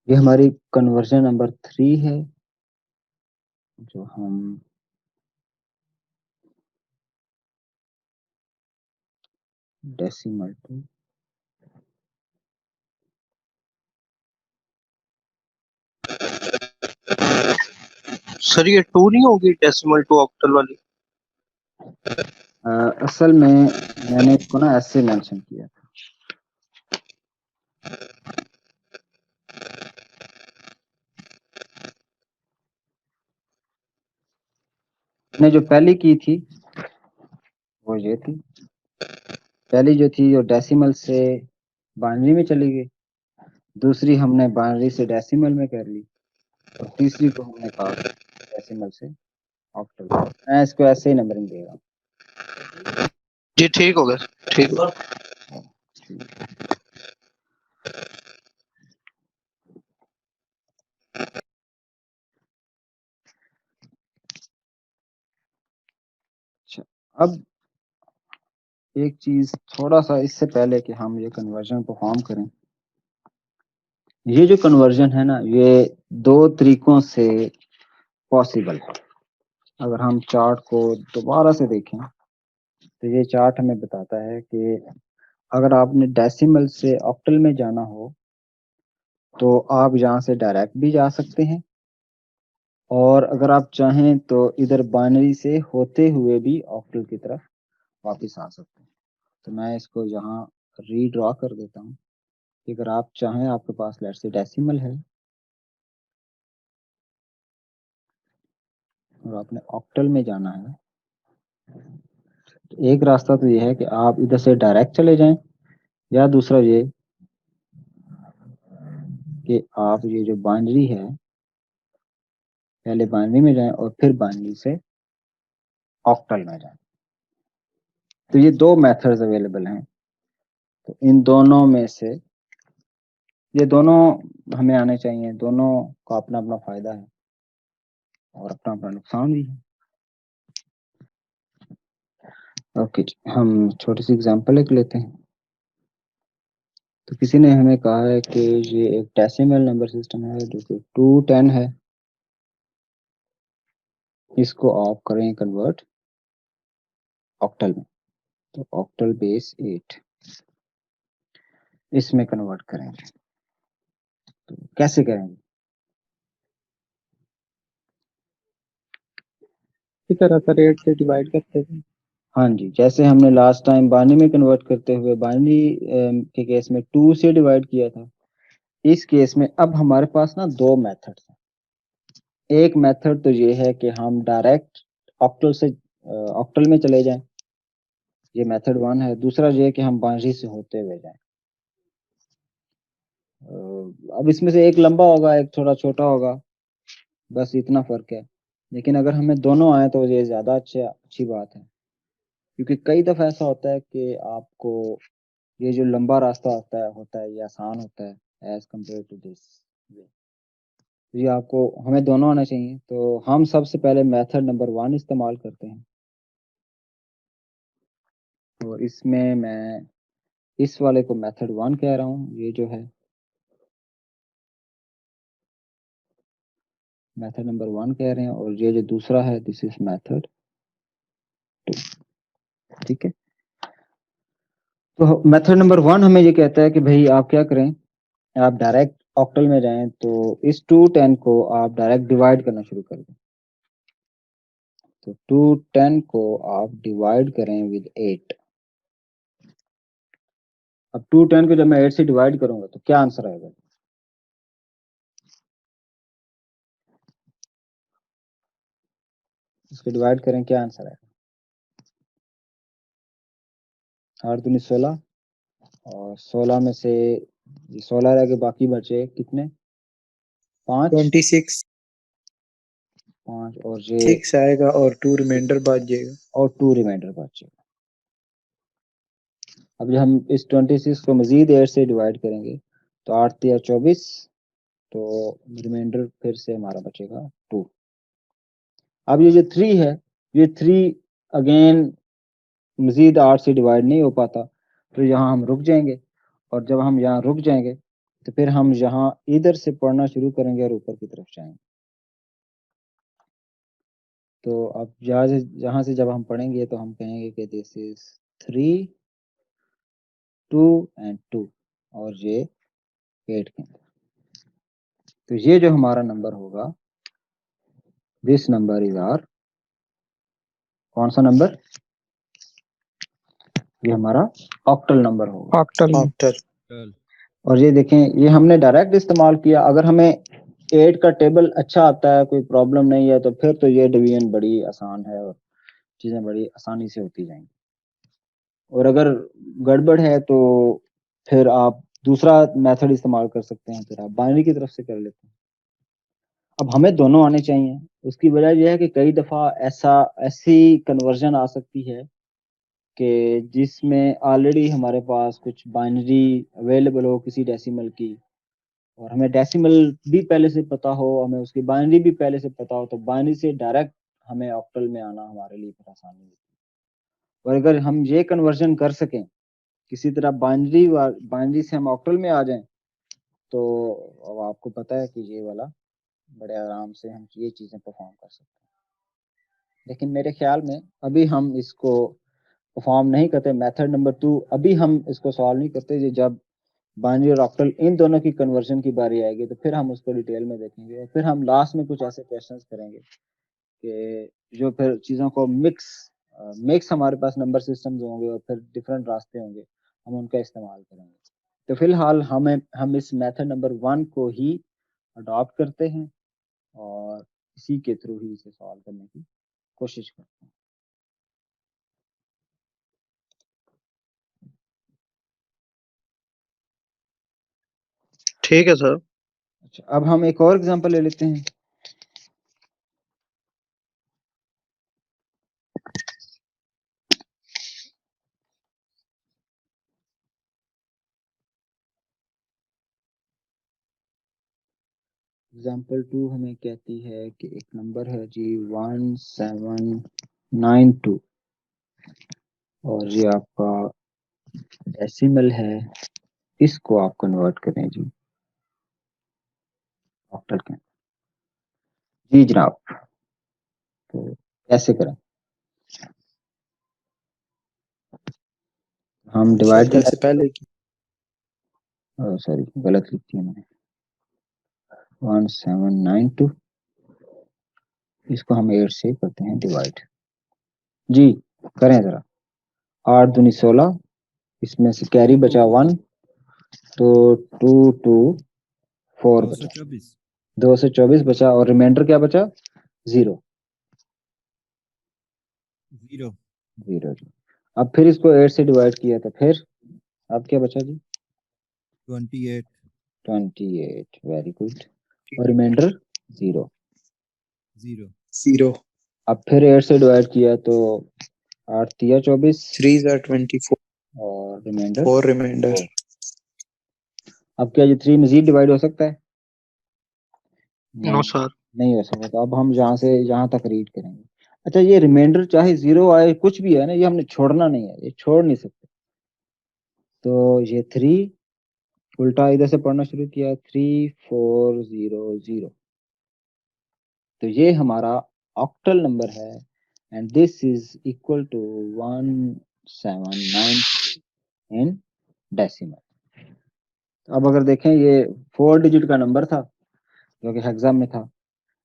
ये हमारी कन्वर्जन नंबर 3 है, जो हम डेसिमल टू सर ये 2 नहीं होगी डेसिमल टू ऑक्टल वाली? असल में मैंने इसको ना ऐसे मेंशन किया था। मैंने जो पहली की थी वो ये थी, पहली जो थी जो डेसिमल से बाइनरी में चली गई, दूसरी हमने बाइनरी से डेसिमल में कर ली, और तीसरी को हमने कहा डेसिमल से ऑक्टल। मैं इसको ऐसे ही नंबरिंग दे रहा हूँ। जी ठीक हो गया, ठीक हो। अच्छा, अब एक चीज थोड़ा सा इससे पहले कि हम ये कन्वर्जन परफॉर्म करें, ये जो कन्वर्जन है ना, ये दो तरीकों से पॉसिबल है। अगर हम चार्ट को दोबारा से देखें तो ये चार्ट हमें बताता है कि अगर आपने डेसिमल से ऑक्टल में जाना हो तो आप यहाँ से डायरेक्ट भी जा सकते हैं, और अगर आप चाहें तो इधर बाइनरी से होते हुए भी ऑक्टल की तरफ वापस आ सकते हैं। तो मैं इसको यहाँ रीड्रॉ कर देता हूँ कि अगर आप चाहें, आपके पास लेट्स से डेसिमल है और आपने ऑक्टल में जाना है, तो एक रास्ता तो ये है कि आप इधर से डायरेक्ट चले जाएं, या दूसरा ये कि आप ये जो बाइनरी है, पहले बाइनरी में जाएं और फिर बाइनरी से ऑक्टल में जाएं। तो ये दो मेथड्स अवेलेबल हैं। तो इन दोनों में से ये दोनों हमें आने चाहिए, दोनों का अपना अपना फायदा है और अपना अपना नुकसान भी है। ओके, हम छोटी सी एग्जांपल एक लेते हैं। तो किसी ने हमें कहा है कि ये एक डेसिमल नंबर सिस्टम है जो कि 210 है, इसको आप करें कन्वर्ट ऑक्टल में। तो ऑक्टल बेस 8 इसमें कन्वर्ट करेंगे। तो कैसे करेंगे? इसी तरह से रेट से डिवाइड करते हैं। हाँ जी, जैसे हमने लास्ट टाइम बाइनरी में कन्वर्ट करते हुए बाइनरी के केस में 2 से डिवाइड किया था, इस केस में अब हमारे पास ना दो मेथड्स हैं। एक मेथड तो ये है कि हम डायरेक्ट ऑक्टल से ऑक्टल में चले जाएं, ये मेथड 1 है। दूसरा ये कि हम बाइनरी से होते हुए जाएं। अब इसमें से एक लंबा होगा, एक थोड़ा छोटा होगा, बस इतना फर्क है। लेकिन अगर हमें दोनों आए तो ये ज्यादा अच्छी बात है, क्योंकि कई दफा ऐसा होता है कि आपको ये जो लंबा रास्ता होता है ये आसान होता है एज कम्पेयर टू दिस। ये आपको हमें दोनों आना चाहिए। तो हम सबसे पहले मेथड नंबर 1 इस्तेमाल करते हैं, और इसमें मैं इस वाले को मेथड 1 कह रहा हूँ। ये जो है मेथड नंबर 1 कह रहे हैं, और ये जो दूसरा है दिस इज मेथड 2। ठीक है, तो मेथड नंबर 1 हमें ये कहता है कि भाई आप क्या करें, आप डायरेक्ट ऑक्टल में जाएं, तो इस 210 को आप डायरेक्ट डिवाइड करना शुरू कर दें। तो 210 को आप डिवाइड करें विद 8। अब 210 को जब मैं 8 से डिवाइड करूंगा तो क्या आंसर आएगा? इसको डिवाइड करें, क्या आंसर आएगा? 8 दूनी 16, और 16 में से 16 रह गए, बाकी बचे कितने? 5। 26 5 और ये 6 आएगा और 2 रिमाइंडर बच जाएगा। और 2 रिमाइंडर बचेगा। अब जब हम इस 26 को मजीद 8 से डिवाइड करेंगे तो 8 तिया 24, तो रिमाइंडर फिर से हमारा बचेगा 2। अब ये जो 3 है, ये 3 अगेन मजीद 8 से डिवाइड नहीं हो पाता, तो यहाँ हम रुक जाएंगे। और जब हम यहाँ रुक जाएंगे तो फिर हम यहाँ इधर से पढ़ना शुरू करेंगे और ऊपर की तरफ जाएंगे। तो अब यहाँ से जब हम पढ़ेंगे तो हम कहेंगे कि दिस इज 3 2 एंड 2, और ये 8 के अंदर। तो ये जो हमारा नंबर होगा, दिस नंबर इज आर, कौन सा नंबर? ये हमारा ऑक्टल नंबर होगा। ऑक्टल में। आफ्टर और ये देखें, ये हमने डायरेक्ट इस्तेमाल किया। अगर हमें 8 का टेबल अच्छा आता है, कोई प्रॉब्लम नहीं है, तो फिर तो ये डिवीजन बड़ी आसान है और चीजें बड़ी आसानी से होती जाएंगी। और अगर गड़बड़ है तो फिर आप दूसरा मेथड इस्तेमाल कर सकते हैं, फिर आप बाइनरी की तरफ से कर लेते हैं। अब हमें दोनों आने चाहिए। उसकी वजह यह है कि कई दफा ऐसी कन्वर्जन आ सकती है कि जिसमें ऑलरेडी हमारे पास कुछ बाइनरी अवेलेबल हो किसी डेसिमल की, और हमें डेसिमल भी पहले से पता हो, हमें उसकी बाइनरी भी पहले से पता हो, तो बाइनरी से डायरेक्ट हमें ऑक्टल में आना हमारे लिए फिर आसानी होती है। और अगर हम ये कन्वर्जन कर सकें किसी तरह बाइनरी से हम ऑक्टल में आ जाएं, तो अब आपको पता है कि ये वाला बड़े आराम से हम ये चीजें परफॉर्म कर सकते हैं। लेकिन मेरे ख्याल में अभी हम इसको परफॉर्म नहीं करते। मेथड नंबर 2 अभी हम इसको सॉल्व नहीं करते। ये जब बाइनरी और ऑक्टल इन दोनों की कन्वर्जन की बारी आएगी तो फिर हम उसको डिटेल में देखेंगे, और फिर हम लास्ट में कुछ ऐसे क्वेश्चंस करेंगे कि जो फिर चीज़ों को मिक्स हमारे पास नंबर सिस्टम्स होंगे और फिर डिफरेंट रास्ते होंगे, हम उनका इस्तेमाल करेंगे। तो फिलहाल हम इस मेथड नंबर 1 को ही अडॉप्ट करते हैं और इसी के थ्रू ही इसे सॉल्व करने की कोशिश करते हैं। ठीक है सर। अच्छा, अब हम एक और एग्जांपल ले लेते हैं। एग्जाम्पल 2 हमें कहती है कि एक नंबर है जी 1792, और ये आपका डेसिमल है। इसको आप कन्वर्ट करें जी ऑक्टल के। जी जनाब, तो कैसे करें? हम डिवाइड जैसे पहले की। सॉरी गलत लिख दिया मैंने। 1792, इसको हम 8 से करते हैं डिवाइड। जी करें जरा। 8 दूनी 16, इसमें से कैरी बचा 1, तो 2 2 4 बचा, 224 बचा, और रिमाइंडर क्या बचा? 0 0 0 जी। अब फिर इसको 8 से डिवाइड किया तो फिर अब क्या बचा जी? 28 28, वेरी गुड। और रिमाइंडर 0। 0 0 अब फिर 8 से डिवाइड किया तो 8 तिया 24, 3 are 24 और रिमाइंडर 4 रिमाइंडर। अब क्या ये 3 मजीद डिवाइड हो सकता है? No sir. नहीं हो सकता। तो अब हम यहाँ से यहाँ तक रीड करेंगे। अच्छा, ये रिमाइंडर चाहे 0 आए कुछ भी है ना, ये हमने छोड़ना नहीं है, ये छोड़ नहीं सकते। तो ये 3 उल्टा इधर से पढ़ना शुरू किया, 3400, तो ये हमारा ऑक्टल नंबर है, and this is equal to 1792 in decimal. अब अगर देखें, ये 4 डिजिट का नंबर था जो कि हेक्सा में था।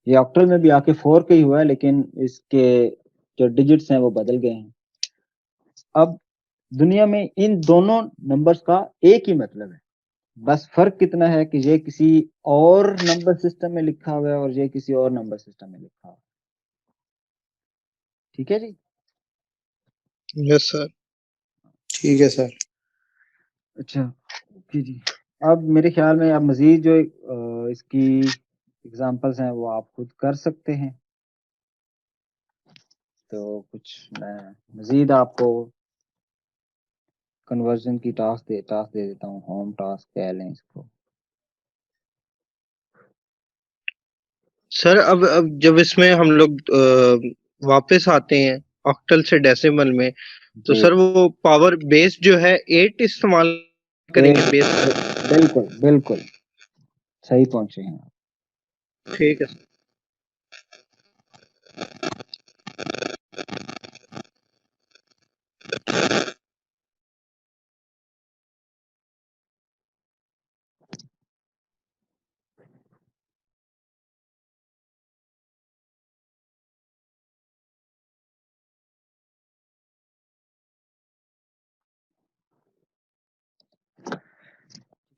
ये ऑक्टल में भी आके 4 के ही हुआ है, लेकिन इसके जो डिजिट्स हैं वो बदल गए हैं। अब दुनिया में इन दोनों नंबर्स का एक ही मतलब है, बस फर्क कितना है कि ये किसी और नंबर सिस्टम में लिखा हुआ है और ये किसी और नंबर सिस्टम में लिखा हुआ है। ठीक है जी। Yes sir. ठीक है सर। अच्छा ओके जी। अब मेरे ख्याल में अब मजीद जो इसकी एग्जांपल्स हैं वो आप खुद कर सकते हैं। तो कुछ मैं मजीद आपको कन्वर्जन की टास्क दे देता हूँ। होम टास्क कह लें इसको। सर अब जब इसमें हम लोग वापस आते हैं ऑक्टल से डेसिमल में, तो जी सर वो पावर बेस जो है 8 इस्तेमाल करेंगे बेस। बिल्कुल बिल्कुल सही पहुंचे हैं आप। ठीक है सर।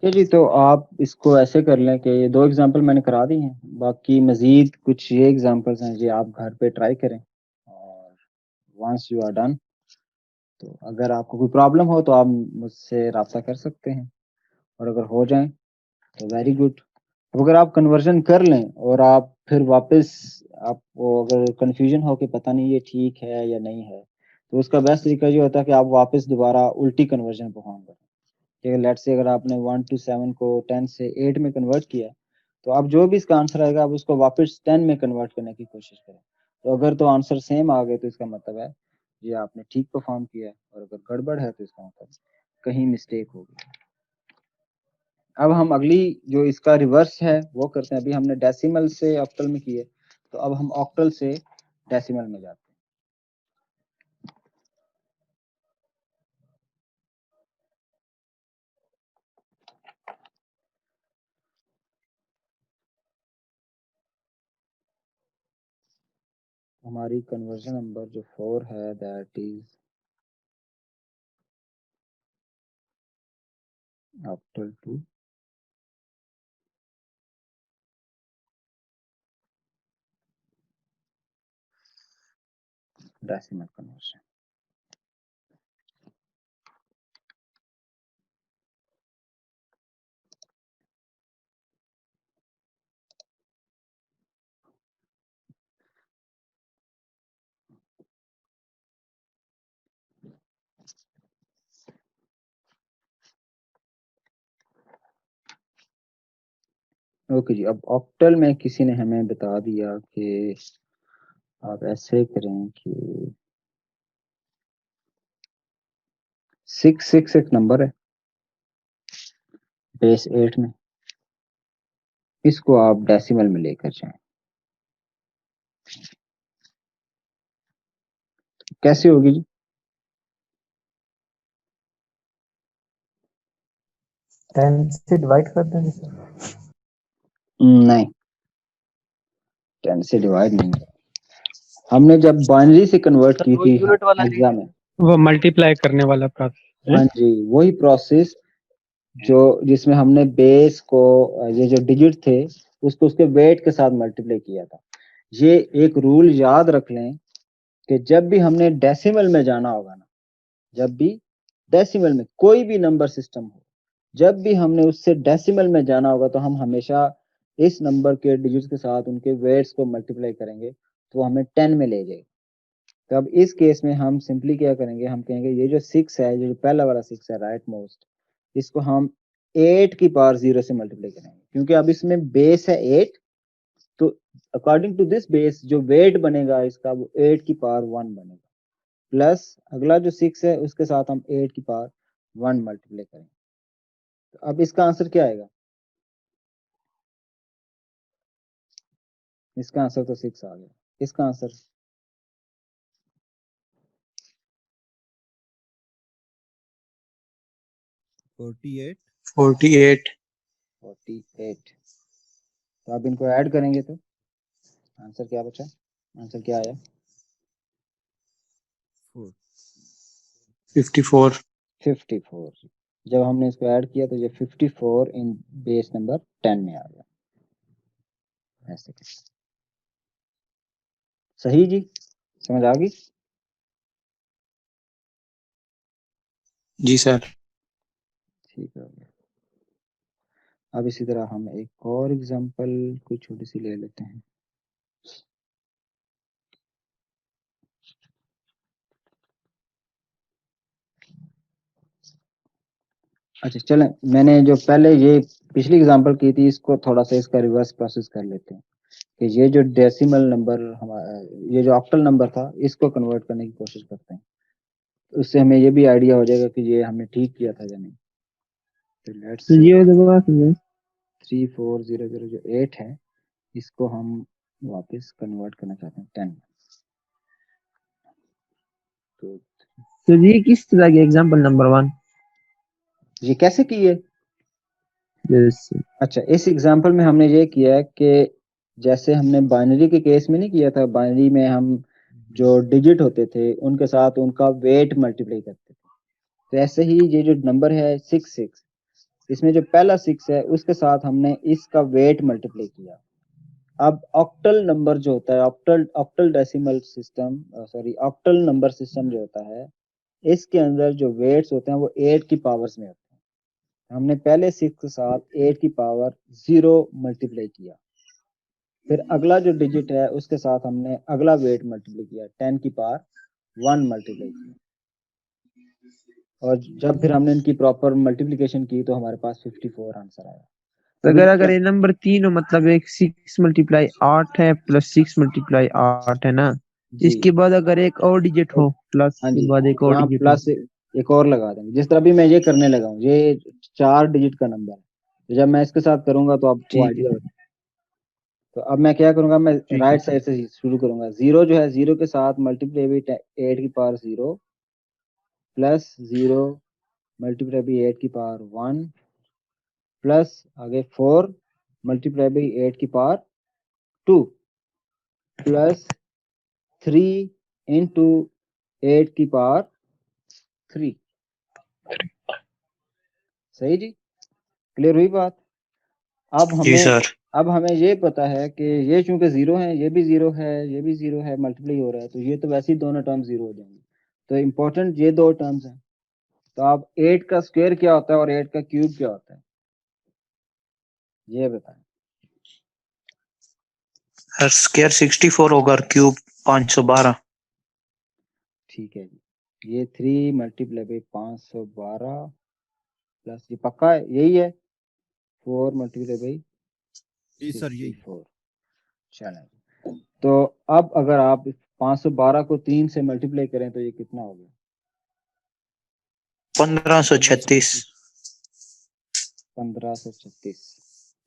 ठीक है जी। तो आप इसको ऐसे कर लें कि ये 2 एग्जांपल मैंने करा दी हैं, बाकी मजीद कुछ ये एग्जांपल्स हैं जो आप घर पे ट्राई करें, और वंस यू आर डन, तो अगर आपको कोई प्रॉब्लम हो तो आप मुझसे रब्ता कर सकते हैं। और अगर हो जाए तो वेरी गुड। अब अगर आप कन्वर्जन कर लें और आप फिर वापस आपको अगर कंफ्यूजन हो कि पता नहीं ये ठीक है या नहीं है, तो उसका बेस्ट तरीका ये होता है कि आप वापस दोबारा उल्टी कन्वर्जन परफॉर्म करें। ठीक है, लेट्स से अगर आपने 1 to 7 को 10 से 8 में कन्वर्ट किया, तो आप जो भी इसका आंसर आएगा आप उसको वापस 10 में कन्वर्ट करने की कोशिश करें। तो अगर तो आंसर सेम आ गए तो इसका मतलब है ये आपने ठीक परफॉर्म किया है, और अगर गड़बड़ है तो इसका मतलब कहीं मिस्टेक होगी। अब हम अगली जो इसका रिवर्स है वो करते हैं। अभी हमने डेसिमल से ऑक्टल में किए, तो अब हम ऑक्टल से डेसिमल में जाते हैं। हमारी कन्वर्जन नंबर जो 4 है that is octal to decimal conversion. Okay जी, अब ऑक्टल में किसी ने हमें बता दिया कि आप ऐसे करें कि 6 एक नंबर है बेस 8 में, इसको आप डेसिमल में लेकर जाएं। कैसे होगी जी? 10 से डिवाइड कर देंगे सर। नहीं, 10 से डिवाइड नहीं। हमने जब बाइनरी से कन्वर्ट की वो थी यूनिट वाला एग्जाम में, वो मल्टीप्लाई करने वाला प्रोसेस है। हाँ जी, वही प्रोसेस जो जिसमें हमने बेस को ये जो डिजिट थे उसको उसके वेट के साथ मल्टीप्लाई किया था। ये एक रूल याद रख लें कि जब भी हमने डेसिमल में जाना होगा ना, जब भी डेसिमल में कोई भी नंबर सिस्टम हो, जब भी हमने उससे डेसिमल में जाना होगा तो हम हमेशा इस नंबर के डिजिट्स के साथ उनके वेट्स को मल्टीप्लाई करेंगे तो हमें 10 में ले जाएगा। तो अब इस केस में हम सिंपली क्या करेंगे, हम कहेंगे ये जो 6 है, ये जो पहला वाला 6 है राइट मोस्ट, इसको हम 8 की पावर 0 से मल्टीप्लाई करेंगे, क्योंकि अब इसमें बेस है 8, तो अकॉर्डिंग टू दिस बेस जो वेट बनेगा इसका वो 8 की पावर 1 बनेगा, प्लस अगला जो 6 है उसके साथ हम 8 की पावर 1 मल्टीप्लाई करेंगे। तो अब इसका आंसर क्या आएगा? इसका आंसर तो 6 आ गया। इसका आंसर 48 48 48। तो आप इनको ऐड करेंगे तो आंसर क्या बचा? आंसर क्या आया? 4 54 54। जब हमने इसको ऐड किया तो ये 54 इन बेस नंबर 10 में आ गया। ऐसे सही जी, समझ आ गई? जी सर। ठीक है। अब इसी तरह हम एक और एग्जांपल कोई छोटी सी ले लेते हैं। अच्छा चलें, मैंने जो पहले ये पिछली एग्जांपल की थी इसको थोड़ा सा इसका रिवर्स प्रोसेस कर लेते हैं कि ये जो डेसिमल नंबर हमारा, ये जो ऑक्टल नंबर था, इसको कन्वर्ट करने की कोशिश करते हैं। उससे हमें ये भी आइडिया हो जाएगा कि ये हमने ठीक किया था या नहीं। तो लेट्स से 3400 जो 8 है इसको हम वापस कन्वर्ट करना चाहते हैं 10 में। तो ये किस तरह के एग्जांपल नंबर 1? ये कैसे किए? यस अच्छा, इस एग्जांपल में हमने ये किया है कि जैसे हमने बाइनरी के केस में नहीं किया था, बाइनरी में हम जो डिजिट होते थे उनके साथ उनका वेट मल्टीप्लाई करते थे, तो ऐसे ही ये जो नंबर है 6, इसमें जो पहला 6 है उसके साथ हमने इसका वेट मल्टीप्लाई किया। अब ऑक्टल नंबर जो होता है, octal decimal system, sorry octal number system जो होता है, इसके अंदर जो वेट्स होते हैं वो 8 की पावर्स में होते हैं। हमने पहले 6 के साथ 8 की पावर 0 मल्टीप्लाई किया, फिर अगला जो डिजिट है उसके साथ हमने अगला वेट मल्टीप्लाई किया, 10 की पावर 1 मल्टीप्लाई किया, और जब फिर हमने इनकी प्रॉपर मल्टीप्लिकेशन की तो हमारे पास 54 आंसर आया। तो अगर ये नंबर 3 हो, मतलब एक 6 मल्टीप्लाई 8 है प्लस 6 मल्टीप्लाई 8 है ना, जी इसके बाद अगर एक और डिजिट हो, प्लस हाँ के जी, बाद एक और यहाँ डिजिट हो। प्लस एक और लगा देंगे, जिस तरह भी मैं ये करने लगा हूँ, ये 4 डिजिट का नंबर है, तो जब मैं इसके साथ करूंगा तो आपको ठीक है, आइडिया होगा। तो अब मैं क्या करूंगा, मैं ठीक है राइट सर। साइड से शुरू करूंगा। 0 जो है 0 के साथ मल्टीप्लाई बाई 8 की पावर 0 प्लस 0 मल्टीप्लाई बाई 8 की पावर 1 प्लस आगे 4 मल्टीप्लाई बाई 8 की पावर 2 प्लस 3 इंटू 8 की पावर 3। सही जी, क्लियर हुई बात। जी सर। अब हमें ये पता है कि ये चूंकि 0 है, ये भी 0 है, ये भी 0 है, मल्टीप्लाई हो रहा है, तो ये तो वैसे ही दोनों टर्म 0 हो जाएंगे। तो इम्पोर्टेंट ये दो टर्म्स हैं। तो अब 8 का स्क्वायर क्या होता है और 8 का क्यूब क्या होता है, ये बताएं। सर स्क्वायर 64 होगा और क्यूब 512। ठीक है जी, ये 3 मल्टीप्लाई बाई 512 प्लस ये पक्का है, यही है 4 मल्टीप्लाई बाई जी सर यही 64। चलें, तो अब अगर आप 512 को 3 से मल्टीप्लाई करें तो ये कितना हो गया? 1536। 1536।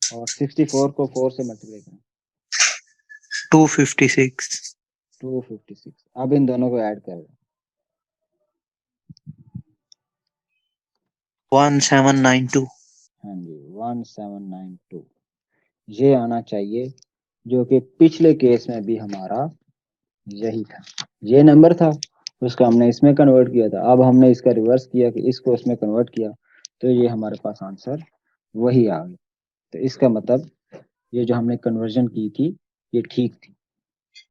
और 64 को 4 से मल्टीप्लाई करें 256। 256। अब इन दोनों को ऐड करें 1792। हाँ जी 1792, ये आना चाहिए, जो कि पिछले केस में भी हमारा यही था, ये नंबर था, उसको हमने इसमें कन्वर्ट किया था, अब हमने इसका रिवर्स किया कि इसको इसमें कन्वर्ट किया, तो ये हमारे पास आंसर वही आ गया। तो इसका मतलब ये जो हमने कन्वर्जन की थी ये ठीक थी।